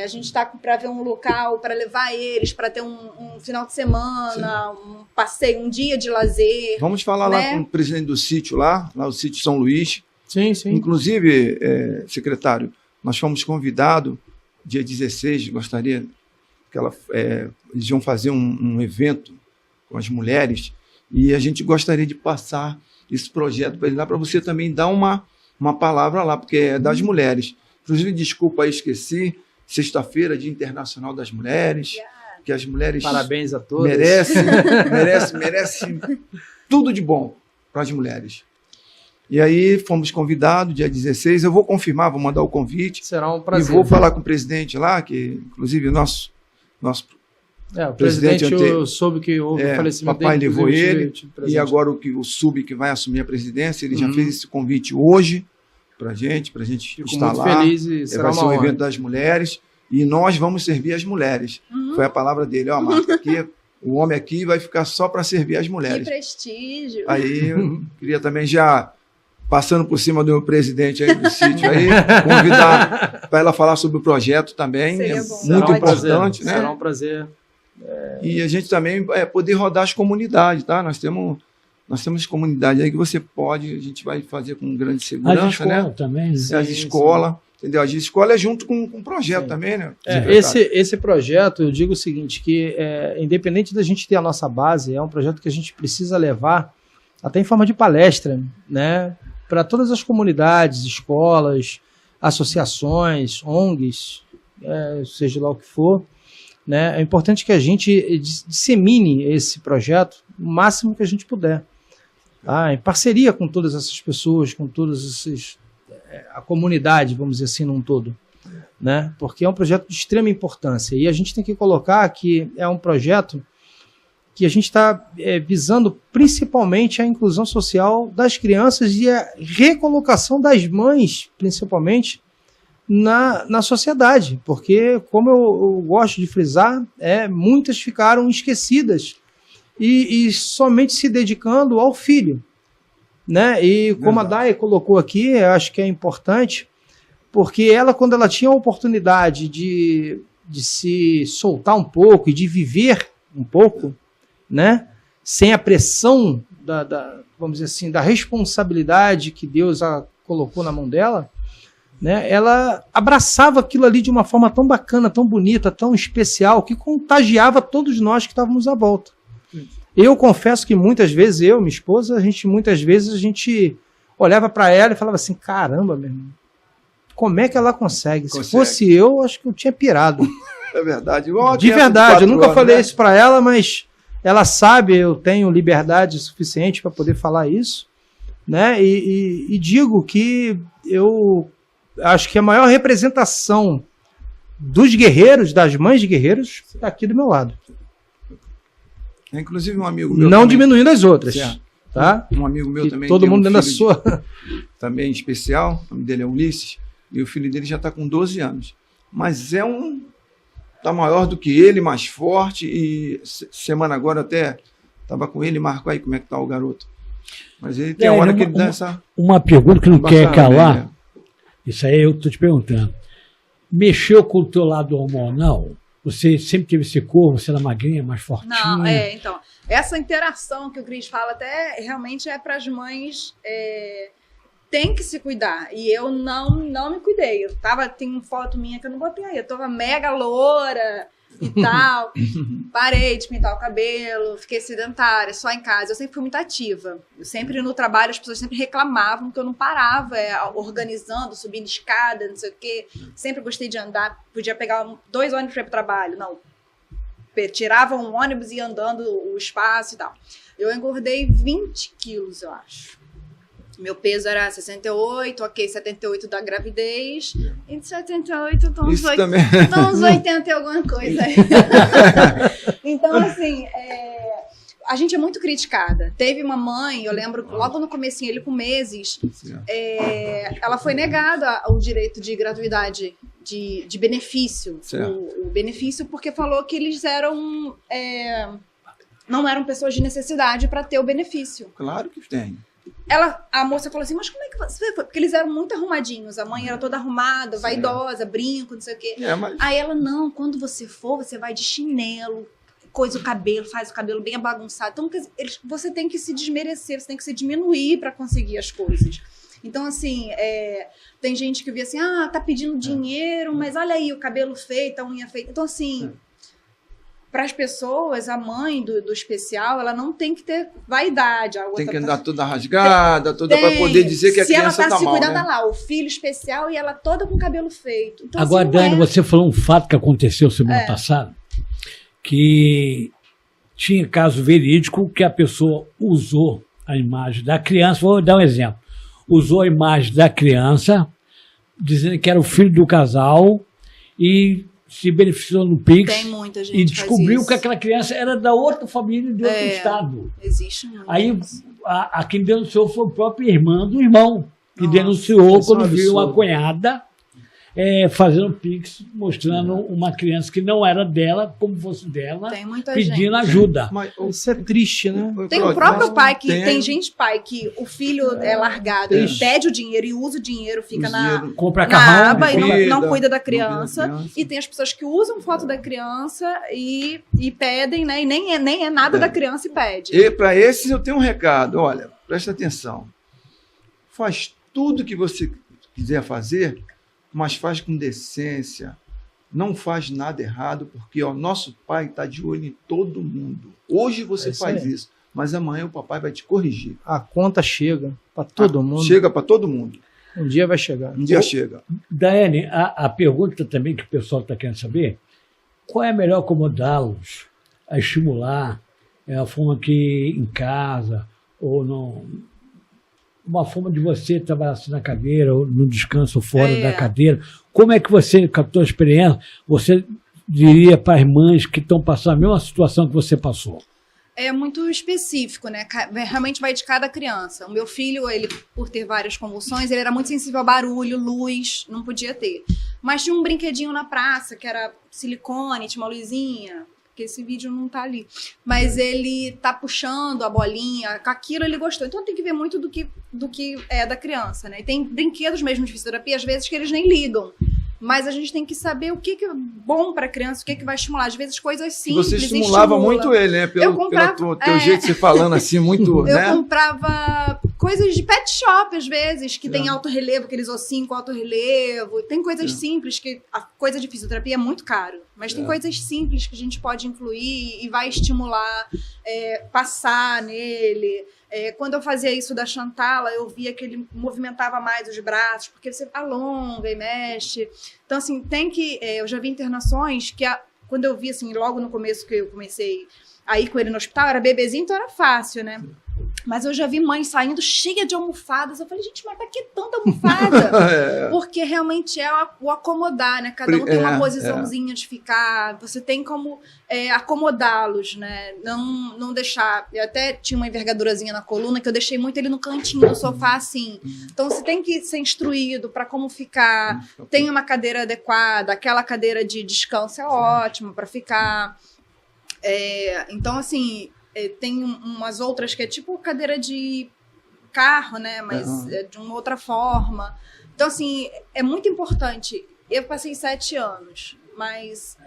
Speaker 3: a gente está para ver um local para levar eles, para ter um final de semana, um passeio, um dia de lazer.
Speaker 2: Vamos falar lá com o presidente do sítio lá o sítio São Luís.
Speaker 4: Sim.
Speaker 2: Inclusive, secretário, nós fomos convidados, dia 16, gostaria que eles iam fazer um evento com as mulheres, e a gente gostaria de passar esse projeto para ele lá, para você também dar uma palavra lá, porque é das mulheres. Inclusive, desculpa aí, esqueci, sexta-feira, Dia Internacional das Mulheres, que as mulheres...
Speaker 4: Parabéns a todas.
Speaker 2: Merece tudo de bom para as mulheres. E aí, fomos convidados, dia 16, eu vou confirmar, vou mandar o convite.
Speaker 4: Será um prazer.
Speaker 2: E vou falar com o presidente lá, que inclusive o nosso
Speaker 4: o presidente eu soube que houve o falecimento
Speaker 2: papai
Speaker 4: dele.
Speaker 2: Levou ele, e agora o sub que vai assumir a presidência, ele já fez esse convite hoje para a gente estar lá.
Speaker 4: Feliz e será
Speaker 2: vai ser um evento das mulheres, e nós vamos servir as mulheres. Foi a palavra dele, Marta, aqui, o homem aqui vai ficar só para servir as mulheres.
Speaker 3: Que prestígio.
Speaker 2: Aí eu queria também já, passando por cima do meu presidente aí do sítio, aí, convidar para ela falar sobre o projeto também.
Speaker 3: Seria bom.
Speaker 2: Muito importante, né?
Speaker 4: Será um prazer.
Speaker 2: E a gente também poder rodar as comunidades, tá? Nós temos comunidades aí que você pode, a gente vai fazer com grande segurança,
Speaker 1: As escolas
Speaker 2: né?
Speaker 1: também.
Speaker 2: As escolas, entendeu? As escolas é junto com um projeto também, né?
Speaker 4: Esse projeto, eu digo o seguinte, que independente da gente ter a nossa base, é um projeto que a gente precisa levar até em forma de palestra, né? Para todas as comunidades, escolas, associações, ONGs, seja lá o que for, né? É importante que a gente dissemine esse projeto o máximo que a gente puder, tá? Em parceria com todas essas pessoas, com todas essas a comunidade, vamos dizer assim, num todo, né? Porque é um projeto de extrema importância e a gente tem que colocar que é um projeto que a gente está visando principalmente a inclusão social das crianças e a recolocação das mães, principalmente, na sociedade, porque, como eu gosto de frisar, muitas ficaram esquecidas e somente se dedicando ao filho, né? E como a Day colocou aqui, eu acho que é importante, porque ela, quando ela tinha a oportunidade de se soltar um pouco e de viver um pouco, né? Sem a pressão vamos dizer assim, da responsabilidade que Deus a colocou na mão dela, né? Ela abraçava aquilo ali de uma forma tão bacana, tão bonita, tão especial, que contagiava todos nós que estávamos à volta. Eu confesso que muitas vezes, minha esposa, a gente olhava para ela e falava assim, caramba, meu irmão, como é que ela consegue? Se fosse eu, acho que eu tinha pirado.
Speaker 2: É verdade.
Speaker 4: De verdade, eu nunca falei isso para ela, mas ela sabe, eu tenho liberdade suficiente para poder falar isso, né? E digo que eu acho que a maior representação dos guerreiros, das mães de guerreiros, está aqui do meu lado.
Speaker 2: Inclusive um amigo meu.
Speaker 4: Não
Speaker 2: também,
Speaker 4: diminuindo as outras.
Speaker 2: Certo.
Speaker 4: Tá?
Speaker 2: Um amigo meu
Speaker 4: que
Speaker 2: também.
Speaker 4: Todo mundo dentro da sua.
Speaker 2: Também especial, o nome dele é Ulisses, e o filho dele já está com 12 anos. Mas tá maior do que ele, mais forte, e semana agora até estava com ele, marcou aí como é que tá o garoto. Mas ele tem hora que ele dá essa...
Speaker 1: Uma pergunta que não quer calar,
Speaker 2: né?
Speaker 1: Isso aí eu estou te perguntando. Mexeu com o teu lado hormonal? Você sempre teve esse corpo, você era magrinha, mais fortinha?
Speaker 3: Não, então, essa interação que o Cris fala até realmente é para as mães, tem que se cuidar. E eu não me cuidei. Tem uma foto minha que eu não botei aí. Eu tava mega loura e tal. Parei de pintar o cabelo, fiquei sedentária, só em casa. Eu sempre fui muito ativa. Eu sempre no trabalho, as pessoas sempre reclamavam que eu não parava organizando, subindo escada, não sei o quê. Sempre gostei de andar. Podia pegar 2 ônibus para ir pro trabalho. Não. Tirava um ônibus e ia andando o espaço e tal. Eu engordei 20 quilos, eu acho. Meu peso era 68, 78 da gravidez. E de 78, então uns 80 e alguma coisa aí. Então, assim, a gente é muito criticada. Teve uma mãe, eu lembro, logo no comecinho, ele com meses, ela foi negada o direito de gratuidade, de benefício. O benefício porque falou que eles eram... não eram pessoas de necessidade para ter o benefício.
Speaker 2: Claro que tem.
Speaker 3: A moça falou assim, mas como é que você foi? Porque eles eram muito arrumadinhos, a mãe era toda arrumada, vaidosa, brinco, não sei o quê. Aí ela, não, quando você for, você vai de chinelo, coisa o cabelo, faz o cabelo bem bagunçado. Então, você tem que se desmerecer, você tem que se diminuir para conseguir as coisas. Então, assim, tem gente que vê assim, tá pedindo dinheiro, mas olha aí, o cabelo feito, a unha feita. Então, assim... Para as pessoas, a mãe do especial, ela não tem que ter vaidade. A outra
Speaker 2: tem que andar toda rasgada, toda para poder dizer que a criança está mal. Se ela está se cuidando,
Speaker 3: né? Lá, o filho especial e ela toda com o cabelo feito. Então,
Speaker 1: agora, assim, Dani, você falou um fato que aconteceu semana passada, que tinha caso verídico que a pessoa usou a imagem da criança, vou dar um exemplo, usou a imagem da criança, dizendo que era o filho do casal e... se beneficiou no Pix.
Speaker 3: Tem muita gente
Speaker 1: e descobriu que aquela criança era da outra família de outro estado.
Speaker 3: Existe muito.
Speaker 1: Aí quem denunciou foi a própria irmã do irmão, que denunciou quando viu a cunhada fazendo um pix, mostrando uma criança que não era dela, como fosse dela,
Speaker 3: Tem muita
Speaker 1: pedindo
Speaker 3: gente.
Speaker 1: ajuda.
Speaker 2: Mas,
Speaker 4: Isso é triste, né?
Speaker 3: Tem o próprio pai que tem
Speaker 2: pai
Speaker 3: que o filho é largado, ele pede o dinheiro e usa o dinheiro, fica
Speaker 1: Compra
Speaker 3: na
Speaker 1: carrão,
Speaker 3: aba e
Speaker 2: cuida,
Speaker 3: não cuida da
Speaker 2: não
Speaker 3: criança.
Speaker 2: cuida da criança.
Speaker 3: E tem as pessoas que usam foto da criança e pedem, né? E nem é nada da criança e pede.
Speaker 2: E para esses eu tenho um recado. Olha, presta atenção. Faz tudo que você quiser fazer, mas faz com decência. Não faz nada errado, porque o nosso pai está de olho em todo mundo. Hoje você faz isso, mas amanhã o papai vai te corrigir.
Speaker 4: A conta chega para todo mundo.
Speaker 2: Chega para todo mundo.
Speaker 4: Um dia vai chegar.
Speaker 2: Um dia chega.
Speaker 1: Daiane, a pergunta também que o pessoal está querendo saber, qual é melhor acomodá-los a estimular a forma que em casa ou não, uma forma de você trabalhar assim na cadeira ou no descanso ou fora da cadeira? Como é que você, com a tua experiência, você diria para as mães que estão passando a mesma situação que você passou?
Speaker 3: É muito específico, né? Realmente vai de cada criança. O meu filho, ele, por ter várias convulsões, ele era muito sensível a barulho, luz, não podia ter. Mas tinha um brinquedinho na praça, que era silicone, tinha uma luzinha, porque esse vídeo não tá ali. Mas ele tá puxando a bolinha, com aquilo ele gostou. Então tem que ver muito do que é da criança, né? E tem brinquedos mesmo de fisioterapia, às vezes, que eles nem ligam. Mas a gente tem que saber o que é bom para a criança, o que vai estimular. Às vezes, coisas simples.
Speaker 2: Você estimulava muito ele, né? Pelo teu jeito de você falando assim, muito.
Speaker 3: Eu comprava coisas de pet shop, às vezes, que tem alto relevo, aqueles ossinhos com alto relevo. Tem coisas simples, que a coisa de fisioterapia é muito caro. Mas tem coisas simples que a gente pode incluir e vai estimular, passar nele. Quando eu fazia isso da Chantala, eu via que ele movimentava mais os braços, porque você alonga e mexe. Então, assim, tem que... eu já vi internações que, quando eu vi, assim, logo no começo que eu comecei a ir com ele no hospital, era bebezinho, então era fácil, né? Mas eu já vi mãe saindo cheia de almofadas. Eu falei, gente, mas pra que tanta almofada? Porque realmente é o acomodar, né? Cada um tem uma posiçãozinha de ficar. Você tem como acomodá-los, né? Não deixar... Eu até tinha uma envergadurazinha na coluna que eu deixei muito ele no cantinho do sofá, assim. Então, você tem que ser instruído para como ficar. Tem uma cadeira adequada. Aquela cadeira de descanso é ótima para ficar. Então, assim... tem umas outras que é tipo cadeira de carro, né? Mas é de uma outra forma. Então, assim, é muito importante. Eu passei 7 anos, mas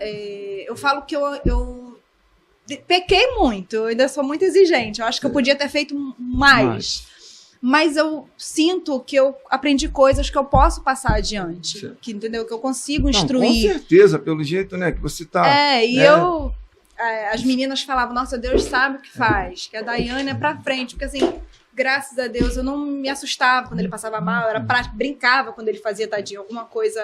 Speaker 3: eu falo que eu pequei muito. Eu ainda sou muito exigente. Eu acho que eu podia ter feito mais. Mas eu sinto que eu aprendi coisas que eu posso passar adiante. Que, entendeu? Que eu consigo instruir.
Speaker 2: Com certeza, pelo jeito, né? Que você tá...
Speaker 3: As meninas falavam, nossa, Deus sabe o que faz, que a Daiane é pra frente, porque assim, graças a Deus, eu não me assustava quando ele passava mal, brincava quando ele fazia, tadinho, alguma coisa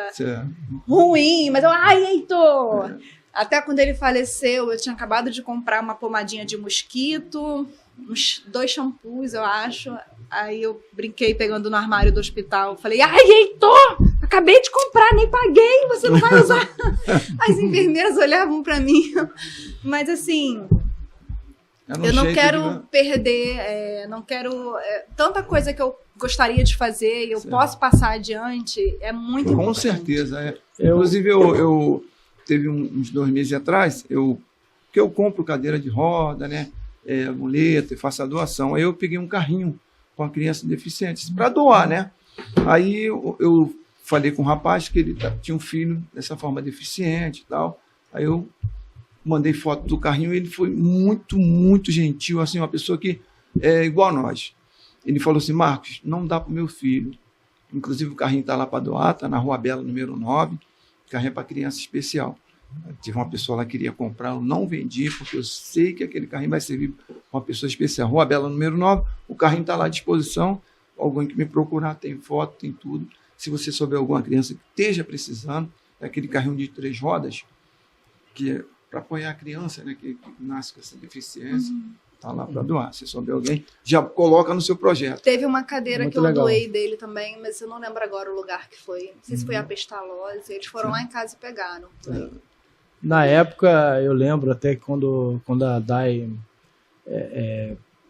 Speaker 3: ruim, mas eu, ai, Heitor! Até quando ele faleceu, eu tinha acabado de comprar uma pomadinha de mosquito, uns 2 shampoos, eu acho, aí eu brinquei pegando no armário do hospital, falei, ai, Heitor! Acabei de comprar, nem paguei, você não vai usar. As enfermeiras olhavam para mim. Mas, assim, eu não quero perder, não quero... tanta coisa que eu gostaria de fazer e eu posso passar adiante, é muito importante.
Speaker 2: Com certeza. Inclusive, eu teve uns 2 meses atrás, que eu compro cadeira de roda, né, muleta, e faço a doação. Aí eu peguei um carrinho com a criança deficiente, para doar, né? Aí eu falei com um rapaz que ele tinha um filho dessa forma deficiente e tal. Aí eu mandei foto do carrinho e ele foi muito, muito gentil, assim, uma pessoa que é igual a nós. Ele falou assim, Marcos, não dá para o meu filho. Inclusive o carrinho está lá para doar, está na Rua Bela, número 9. O carrinho é para criança especial. Tive uma pessoa lá que queria comprar, eu não vendi, porque eu sei que aquele carrinho vai servir para uma pessoa especial. Rua Bela, número 9, o carrinho está lá à disposição. Alguém que me procurar, tem foto, tem tudo. Se você souber alguma criança que esteja precisando, é aquele carrinho de 3 rodas, que é para apoiar a criança, né, que nasce com essa deficiência, está lá para doar. Se souber alguém, já coloca no seu projeto.
Speaker 3: Teve uma cadeira
Speaker 4: Muito
Speaker 3: que eu
Speaker 4: legal.
Speaker 3: Doei dele também, mas eu não lembro agora o lugar que foi. Não sei se foi a Pestalozzi, eles foram lá em casa e pegaram.
Speaker 4: Na época, eu lembro até que quando a Dai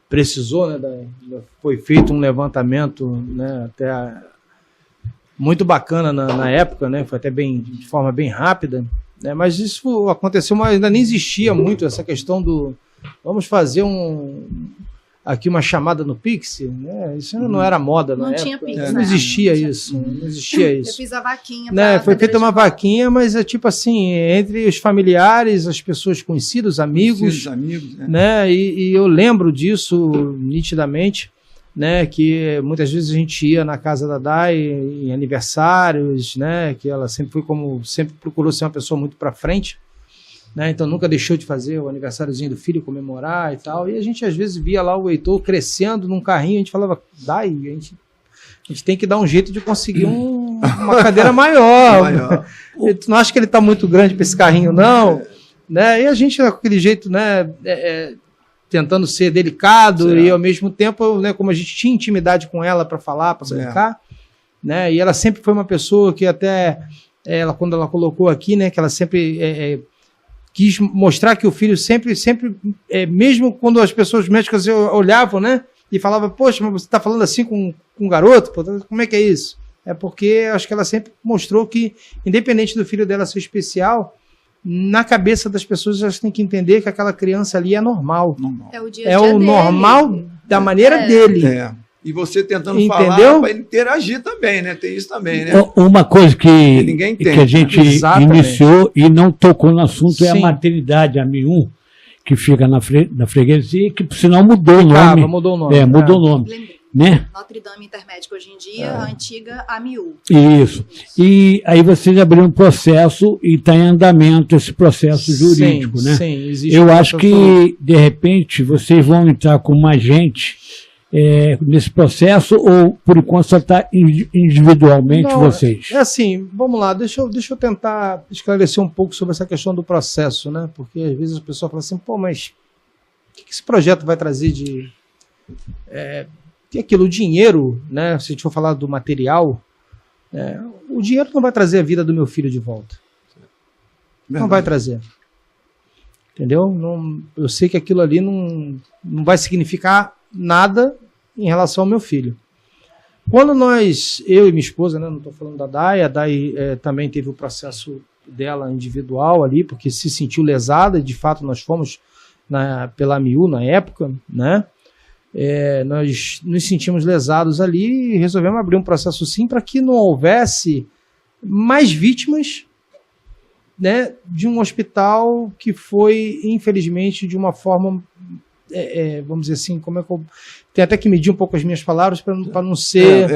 Speaker 4: precisou, né, foi feito um levantamento, né, até muito bacana na época, né? Foi até de forma bem rápida, né? Mas isso aconteceu, mas ainda nem existia muito essa questão do vamos fazer aqui uma chamada no Pix, né? Isso ainda não era moda na época.
Speaker 3: Tinha Pix,
Speaker 4: não existia isso, não existia isso.
Speaker 3: Eu fiz a vaquinha.
Speaker 4: Né? Foi feita uma vaquinha, mas é tipo assim, entre os familiares, as pessoas conhecidas, amigos, né? E eu lembro disso nitidamente, né? Que muitas vezes a gente ia na casa da Dai em aniversários, né? Que ela sempre procurou ser uma pessoa muito para frente, né? Então nunca deixou de fazer o aniversáriozinho do filho, comemorar e tal. E a gente às vezes via lá o Heitor crescendo num carrinho, a gente falava, Dai, a gente tem que dar um jeito de conseguir uma cadeira maior. Tu não acha que ele está muito grande para esse carrinho, não? Né? E a gente, com aquele jeito, né, tentando ser delicado e ao mesmo tempo, né, como a gente tinha intimidade com ela para falar, para brincar, né? E ela sempre foi uma pessoa que até, quando ela colocou aqui, né, que ela sempre quis mostrar que o filho sempre mesmo quando as pessoas médicas olhavam, né, e falavam, poxa, mas você está falando assim com um garoto? Pô, como é que é isso? É porque acho que ela sempre mostrou que, independente do filho dela ser especial, na cabeça das pessoas elas têm que entender que aquela criança ali é normal.
Speaker 3: É o dia a dia
Speaker 4: dele. Normal da maneira dele.
Speaker 2: E você tentando falar para ele interagir também, né? Tem isso também, né?
Speaker 1: Uma coisa que a gente iniciou e não tocou no assunto é a maternidade, a Mi1, que fica na freguesia, que por sinal mudou o nome.
Speaker 4: Mudou o nome.
Speaker 1: Mudou o nome. Né?
Speaker 3: Notre Dame Intermédica hoje em dia, a antiga AMIU.
Speaker 1: Isso. E aí vocês abriram um processo e está em andamento esse processo jurídico, né?
Speaker 4: Sim, existe.
Speaker 1: Eu acho que, de repente, vocês vão entrar com mais gente nesse processo ou, por enquanto, só está individualmente vocês?
Speaker 4: É assim, vamos lá, deixa eu tentar esclarecer um pouco sobre essa questão do processo, né? Porque às vezes a pessoa fala assim, pô, mas o que esse projeto vai trazer de... que aquilo, o dinheiro, né, se a gente for falar do material, o dinheiro não vai trazer a vida do meu filho de volta. Verdade. Não vai trazer. Entendeu? Não, eu sei que aquilo ali não vai significar nada em relação ao meu filho. Quando eu e minha esposa, né, não estou falando da Dai, a Dai também teve o processo dela individual ali, porque se sentiu lesada, e de fato nós fomos pela AMIU na época, né? Nós nos sentimos lesados ali e resolvemos abrir um processo sim para que não houvesse mais vítimas, né, de um hospital que foi, infelizmente, de uma forma, vamos dizer assim, como é que eu tenho até que medir um pouco as minhas palavras para não ser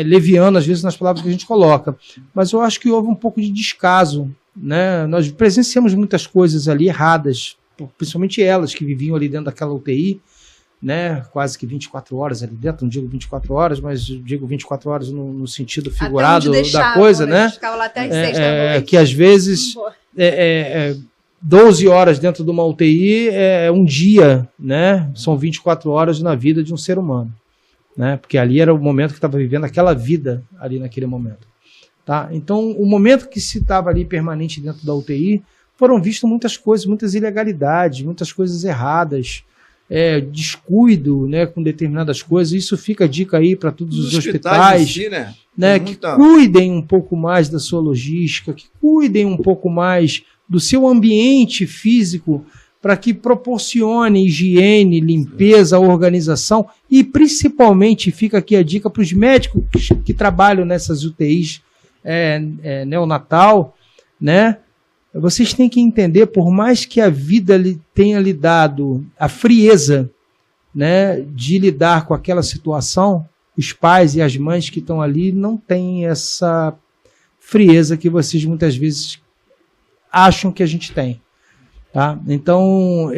Speaker 4: leviano, às vezes, nas palavras que a gente coloca. Mas eu acho que houve um pouco de descaso, né? Nós presenciamos muitas coisas ali erradas, principalmente elas que viviam ali dentro daquela UTI, né, quase que 24 horas ali dentro, não digo 24 horas, mas digo 24 horas no sentido figurado da coisa, né?
Speaker 3: Ficava lá até as 6 da noite.
Speaker 4: Que às vezes 12 horas dentro de uma UTI é um dia, né? São 24 horas na vida de um ser humano, né? Porque ali era o momento que estava vivendo aquela vida ali naquele momento, tá? Então, o momento que se estava ali permanente dentro da UTI, foram vistas muitas coisas, muitas ilegalidades, muitas coisas erradas, descuido, né, com determinadas coisas. Isso fica a dica aí para todos os hospitais, si, né, que cuidem um pouco mais da sua logística, que cuidem um pouco mais do seu ambiente físico, para que proporcione higiene, limpeza, organização e principalmente fica aqui a dica para os médicos que trabalham nessas UTIs neonatal, né? Vocês têm que entender, por mais que a vida tenha lhe dado a frieza, né, de lidar com aquela situação, os pais e as mães que estão ali não têm essa frieza que vocês muitas vezes acham que a gente tem. Tá? Então,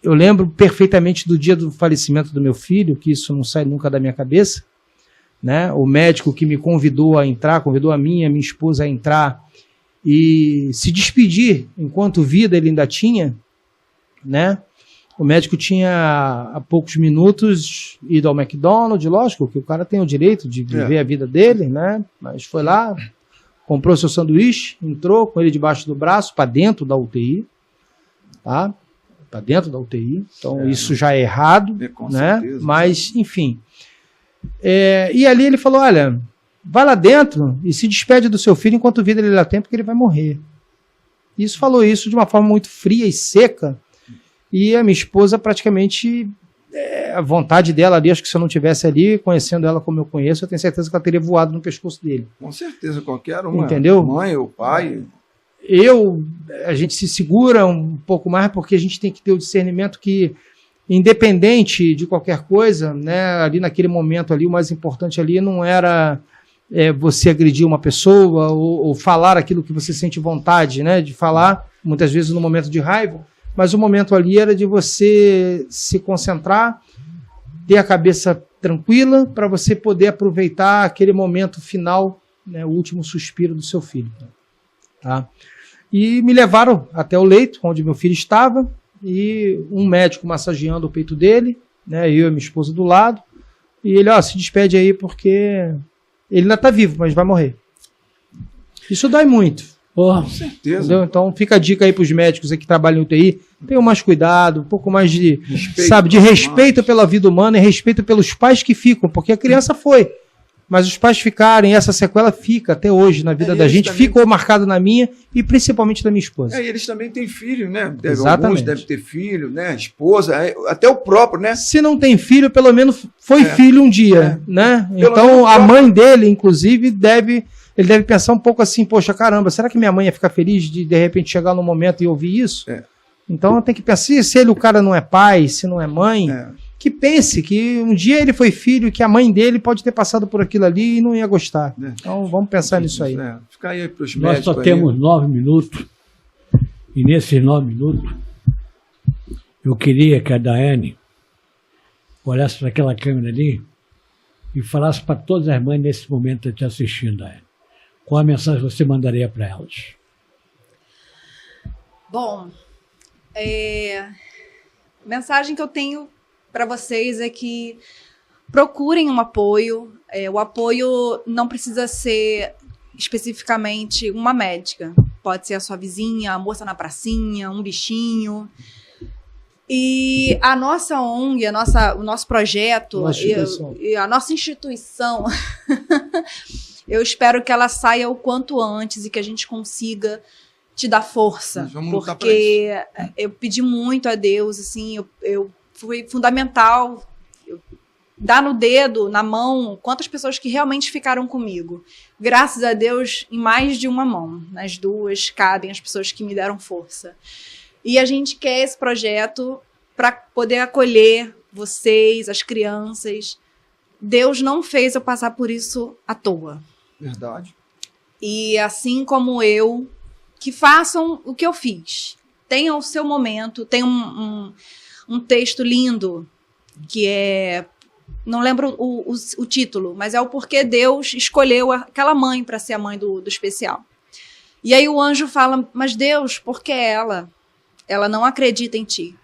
Speaker 4: eu lembro perfeitamente do dia do falecimento do meu filho, que isso não sai nunca da minha cabeça, né? O médico que me convidou a entrar, convidou a minha esposa a entrar, e se despedir enquanto vida ele ainda tinha, né? O médico tinha há poucos minutos ido ao McDonald's, lógico que o cara tem o direito de viver a vida dele, né? Mas foi lá, comprou seu sanduíche, entrou com ele debaixo do braço para dentro da UTI, tá? Para dentro da UTI, então isso já é errado, né? Certeza. Mas enfim, e ali ele falou, olha, vai lá dentro e se despede do seu filho enquanto vida ele dá tempo, que ele vai morrer. Isso falou isso de uma forma muito fria e seca, e a minha esposa praticamente, a vontade dela ali, acho que se eu não tivesse ali, conhecendo ela como eu conheço, eu tenho certeza que ela teria voado no pescoço dele.
Speaker 2: Com certeza, qualquer uma.
Speaker 4: Entendeu?
Speaker 2: Mãe ou pai.
Speaker 4: A gente se segura um pouco mais porque a gente tem que ter o discernimento que, independente de qualquer coisa, né, ali naquele momento ali, o mais importante ali não era você agredir uma pessoa ou falar aquilo que você sente vontade, né, de falar, muitas vezes no momento de raiva, mas o momento ali era de você se concentrar, ter a cabeça tranquila para você poder aproveitar aquele momento final, né, o último suspiro do seu filho. Tá? E me levaram até o leito onde meu filho estava, e um médico massageando o peito dele, né, eu e minha esposa do lado, e ele, se despede aí porque ele ainda está vivo, mas vai morrer. Isso dói muito.
Speaker 2: Com certeza.
Speaker 4: Entendeu? Então fica a dica aí para os médicos que trabalham em UTI, tenham mais cuidado, um pouco mais de respeito pela vida humana e respeito pelos pais que ficam, porque a criança foi. Mas os pais ficarem, essa sequela fica até hoje na vida da gente, também... ficou marcado na minha e principalmente da minha esposa.
Speaker 2: E eles também têm filho, né?
Speaker 4: Exatamente.
Speaker 2: Alguns devem ter filho, né? Esposa, até o próprio, né?
Speaker 4: Se não tem filho, pelo menos foi filho um dia, né? Então a mãe dele, inclusive, ele deve pensar um pouco assim, poxa, caramba, será que minha mãe ia ficar feliz de repente chegar num momento e ouvir isso? Então tem que pensar, se o cara não é pai, se não é mãe... que pense que um dia ele foi filho e que a mãe dele pode ter passado por aquilo ali e não ia gostar. Então vamos pensar nisso aí.
Speaker 2: Fica aí pros
Speaker 1: Nós
Speaker 2: médicos.
Speaker 1: Só temos 9 minutos, e nesses 9 minutos eu queria que a Daiane olhasse para aquela câmera ali e falasse para todas as mães nesse momento te assistindo, Daiane. Qual a mensagem você mandaria para elas?
Speaker 3: Bom, a mensagem que eu tenho para vocês é que procurem um apoio. O apoio não precisa ser especificamente uma médica. Pode ser a sua vizinha, a moça na pracinha, um bichinho. E a nossa ONG, o nosso projeto, e a nossa instituição, eu espero que ela saia o quanto antes e que a gente consiga te dar força. Porque eu pedi muito a Deus, assim, foi fundamental dar no dedo, na mão, quantas pessoas que realmente ficaram comigo. Graças a Deus, em mais de uma mão. Nas duas cabem as pessoas que me deram força. E a gente quer esse projeto para poder acolher vocês, as crianças. Deus não fez eu passar por isso à toa.
Speaker 2: Verdade.
Speaker 3: E assim como eu, que façam o que eu fiz. Tenham o seu momento, tem um texto lindo, que não lembro o título, mas é o porquê Deus escolheu aquela mãe para ser a mãe do especial. E aí o anjo fala, mas Deus, por que ela? Ela não acredita em ti.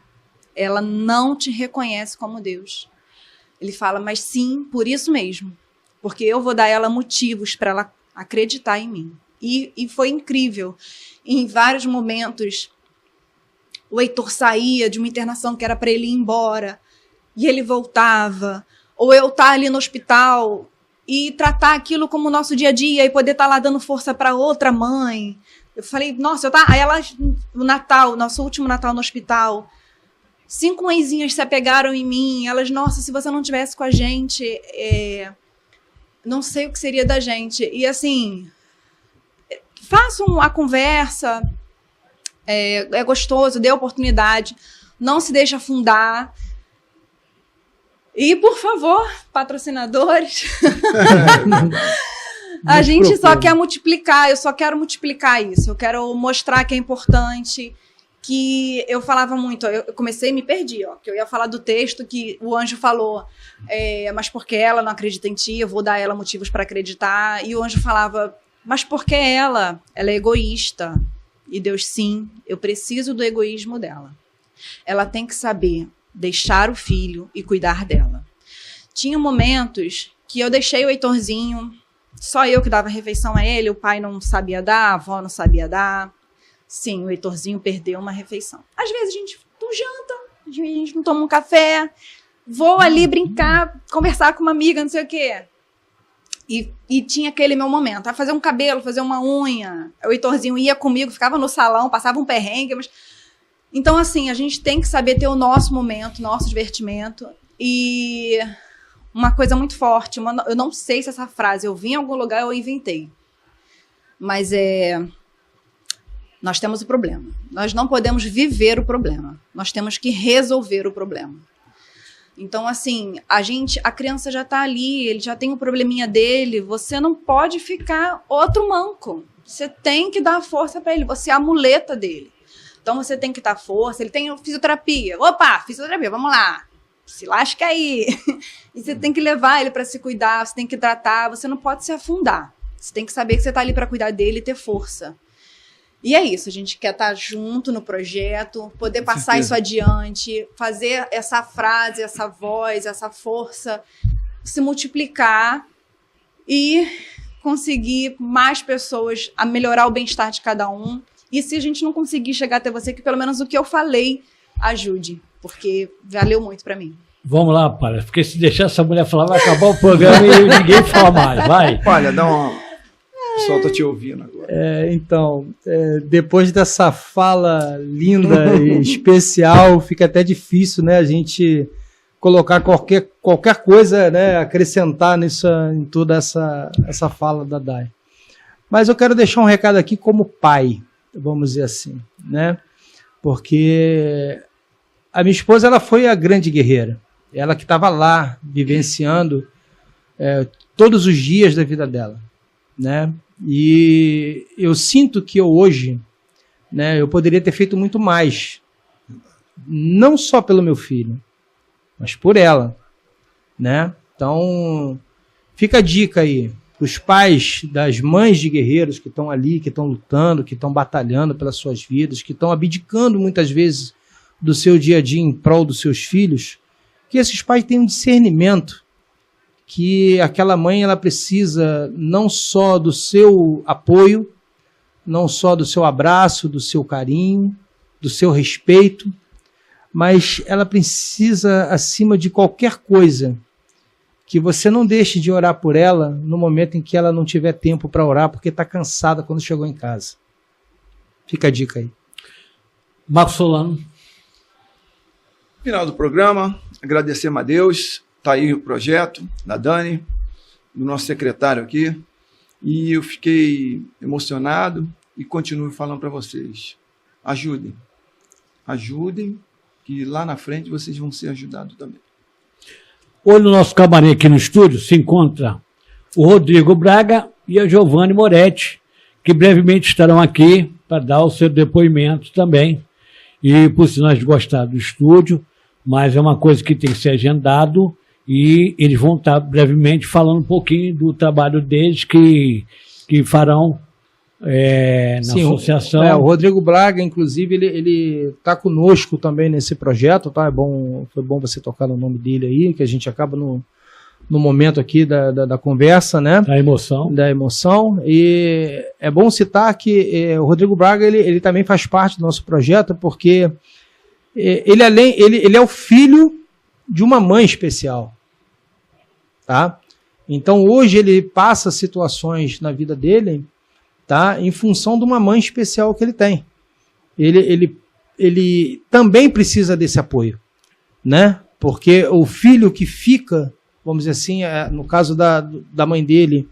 Speaker 3: Ela não te reconhece como Deus. Ele fala, mas sim, por isso mesmo. Porque eu vou dar a ela motivos para ela acreditar em mim. E foi incrível. Em vários momentos... O Heitor saía de uma internação que era para ele ir embora e ele voltava. Ou eu estar ali no hospital e tratar aquilo como o nosso dia a dia e poder estar lá dando força para outra mãe. Eu falei, nossa, aí elas, no Natal, nosso último Natal no hospital, 5 mãezinhas se apegaram em mim. Elas, nossa, se você não estivesse com a gente, não sei o que seria da gente. E assim, façam a conversa. É gostoso, dê oportunidade, não se deixe afundar. E, por favor, patrocinadores, a gente só quer multiplicar, eu só quero multiplicar isso, eu quero mostrar que é importante, que eu falava muito, eu comecei e me perdi, que eu ia falar do texto que o anjo falou, mas porque ela não acredita em ti, eu vou dar a ela motivos para acreditar, e o anjo falava, mas porque ela é egoísta. E Deus, sim, eu preciso do egoísmo dela. Ela tem que saber deixar o filho e cuidar dela. Tinha momentos que eu deixei o Heitorzinho, só eu que dava refeição a ele, o pai não sabia dar, a avó não sabia dar. Sim, o Heitorzinho perdeu uma refeição. Às vezes a gente não janta, às vezes a gente não toma um café, vou ali brincar, conversar com uma amiga, não sei o quê. E tinha aquele meu momento, fazer um cabelo, fazer uma unha. O Heitorzinho ia comigo, ficava no salão, passava um perrengue. Mas... Então, assim, a gente tem que saber ter o nosso momento, nosso divertimento. E uma coisa muito forte, eu não sei se essa frase eu vi em algum lugar ou eu inventei. Mas nós temos o problema. Nós não podemos viver o problema. Nós temos que resolver o problema. Então, assim, a criança já está ali, ele já tem o probleminha dele, você não pode ficar outro manco. Você tem que dar força para ele, você é a muleta dele. Então, você tem que dar força, ele tem fisioterapia. Opa, fisioterapia, vamos lá. Se lasca aí. E você tem que levar ele para se cuidar, você tem que tratar, você não pode se afundar. Você tem que saber que você está ali para cuidar dele e ter força. E é isso, a gente quer estar junto no projeto, poder passar isso adiante, fazer essa frase, essa voz, essa força se multiplicar e conseguir mais pessoas a melhorar o bem-estar de cada um. E se a gente não conseguir chegar até você, que pelo menos o que eu falei ajude, porque valeu muito para mim.
Speaker 1: Vamos lá, Palha, porque se deixar essa mulher falar, vai acabar o programa e ninguém fala mais, vai.
Speaker 2: Palha, dá uma... O pessoal está te ouvindo agora.
Speaker 4: Depois dessa fala linda e especial, fica até difícil, né, a gente colocar qualquer coisa, né, acrescentar em toda essa fala da Day. Mas eu quero deixar um recado aqui como pai, vamos dizer assim, né, porque a minha esposa, ela foi a grande guerreira, ela que estava lá vivenciando todos os dias da vida dela, né? E eu sinto que hoje, né, eu poderia ter feito muito mais, não só pelo meu filho, mas por ela, né? Então, fica a dica aí para os pais das mães de guerreiros que estão ali, que estão lutando, que estão batalhando pelas suas vidas, que estão abdicando muitas vezes do seu dia a dia em prol dos seus filhos, que esses pais tenham discernimento, que aquela mãe, ela precisa não só do seu apoio, não só do seu abraço, do seu carinho, do seu respeito, mas ela precisa, acima de qualquer coisa, que você não deixe de orar por ela no momento em que ela não tiver tempo para orar, porque está cansada quando chegou em casa. Fica a dica aí.
Speaker 1: Marcos Solano.
Speaker 2: Final do programa, agradecer a Deus. Está aí o projeto da Dani, do nosso secretário aqui, e eu fiquei emocionado e continuo falando para vocês. Ajudem, que lá na frente vocês vão ser ajudados também.
Speaker 1: Hoje no nosso camarim aqui no estúdio se encontra o Rodrigo Braga e a Giovanni Moretti, que brevemente estarão aqui para dar o seu depoimento também. E por sinal de gostar do estúdio, mas é uma coisa que tem que ser agendado. E eles vão estar brevemente falando um pouquinho do trabalho deles que farão na associação.
Speaker 4: O Rodrigo Braga, inclusive, ele está conosco também nesse projeto, tá? Foi bom você tocar no nome dele aí, que a gente acaba no momento aqui da conversa, né? Da emoção. E é bom citar que o Rodrigo Braga, ele também faz parte do nosso projeto, porque ele é o filho de uma mãe especial. Tá? Então hoje ele passa situações na vida dele, tá, em função de uma mãe especial que ele tem. Ele também precisa desse apoio, né? Porque o filho que fica, vamos dizer assim, no caso da mãe dele,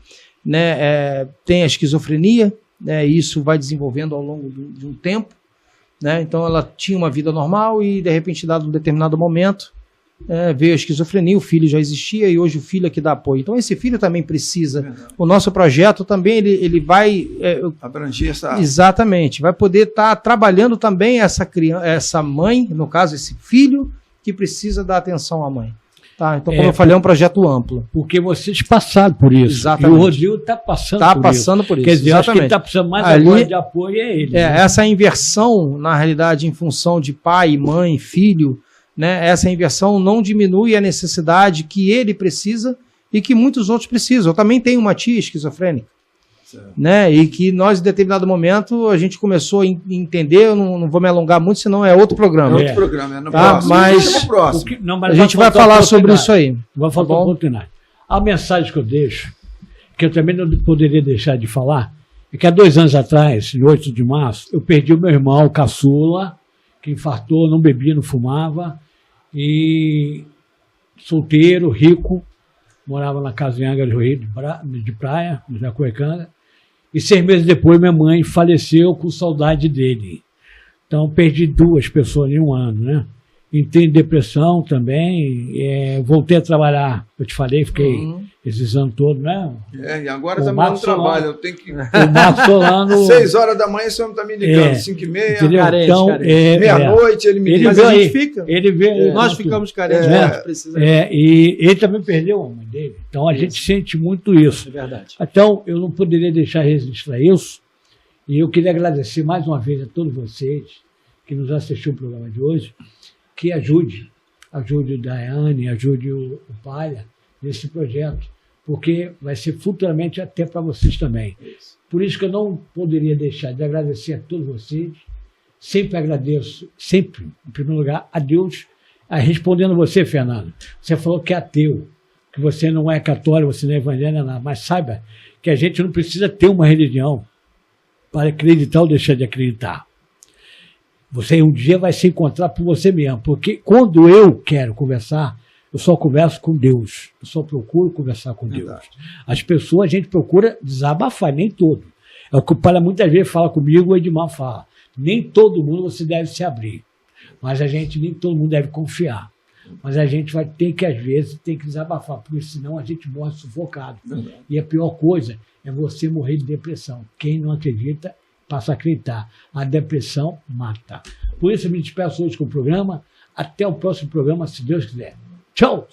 Speaker 4: né, tem a esquizofrenia, né, e isso vai desenvolvendo ao longo de um tempo, né? Então ela tinha uma vida normal e de repente, dado um determinado momento, veio a esquizofrenia, o filho já existia e hoje o filho é que dá apoio. Então esse filho também precisa. Verdade. O nosso projeto também ele vai
Speaker 2: abranger essa.
Speaker 4: Exatamente, vai poder estar trabalhando também essa mãe, no caso esse filho que precisa dar atenção à mãe. Tá? Então, como eu falei, é um projeto amplo.
Speaker 1: Porque vocês passaram por isso.
Speaker 4: Exatamente.
Speaker 1: E o Rodrigo está passando por isso. Quer dizer, acho que ele está precisando mais agora de apoio é ele.
Speaker 4: Né? Essa inversão, na realidade, em função de pai, mãe, filho, né, essa inversão não diminui a necessidade que ele precisa e que muitos outros precisam. Eu também tenho uma tia esquizofrênica, né, e que nós, em determinado momento, a gente começou a entender, eu não vou me alongar muito, senão é outro programa.
Speaker 2: Outro programa, no
Speaker 4: tá?
Speaker 2: próximo.
Speaker 4: Mas a gente vai falar sobre isso aí.
Speaker 1: Vai faltar oportunidade. A mensagem que eu deixo que eu também não poderia deixar de falar, é que há 2 anos atrás, em 8 de março, eu perdi o meu irmão, caçula, que infartou, não bebia, não fumava, e solteiro, rico, morava na casa em Angra do Rio de Praia, no Jacuecanga, e 6 meses depois minha mãe faleceu com saudade dele. Então perdi 2 pessoas em 1 ano, né? Entrei em depressão também, voltei a trabalhar, eu te falei, fiquei esses anos todos, né?
Speaker 2: E agora também não trabalho, eu tenho que...
Speaker 1: O Marcos Solano...
Speaker 2: 6 horas da manhã, esse homem está me ligando, 5h30,
Speaker 1: então,
Speaker 2: meia-noite, ele me liga.
Speaker 4: Mas a gente fica.
Speaker 1: Ele vê,
Speaker 4: nós ficamos carentes,
Speaker 1: e ele também perdeu a mãe dele, então a gente sente muito isso.
Speaker 4: É verdade.
Speaker 1: Então, eu não poderia deixar registrar isso, e eu queria agradecer mais uma vez a todos vocês que nos assistiram ao programa de hoje, que ajude o Daiane, ajude o Palha nesse projeto, porque vai ser futuramente até para vocês também. Por isso que eu não poderia deixar de agradecer a todos vocês, sempre agradeço, sempre, em primeiro lugar, a Deus. Respondendo você, Fernando, você falou que é ateu, que você não é católico, você não é evangélico, nada, mas saiba que a gente não precisa ter uma religião para acreditar ou deixar de acreditar. Você um dia vai se encontrar por você mesmo, porque quando eu quero conversar, eu só converso com Deus, eu só procuro conversar com Deus. As pessoas a gente procura desabafar, nem todo. É o que o Palha muitas vezes fala comigo, o Edmar fala. Nem todo mundo você deve se abrir, mas nem todo mundo deve confiar. Mas a gente vai ter que, às vezes, tem que desabafar, porque senão a gente morre sufocado. E a pior coisa é você morrer de depressão. Quem não acredita, passa a acreditar. A depressão mata. Por isso eu me despeço hoje com o programa. Até o próximo programa, se Deus quiser. Tchau!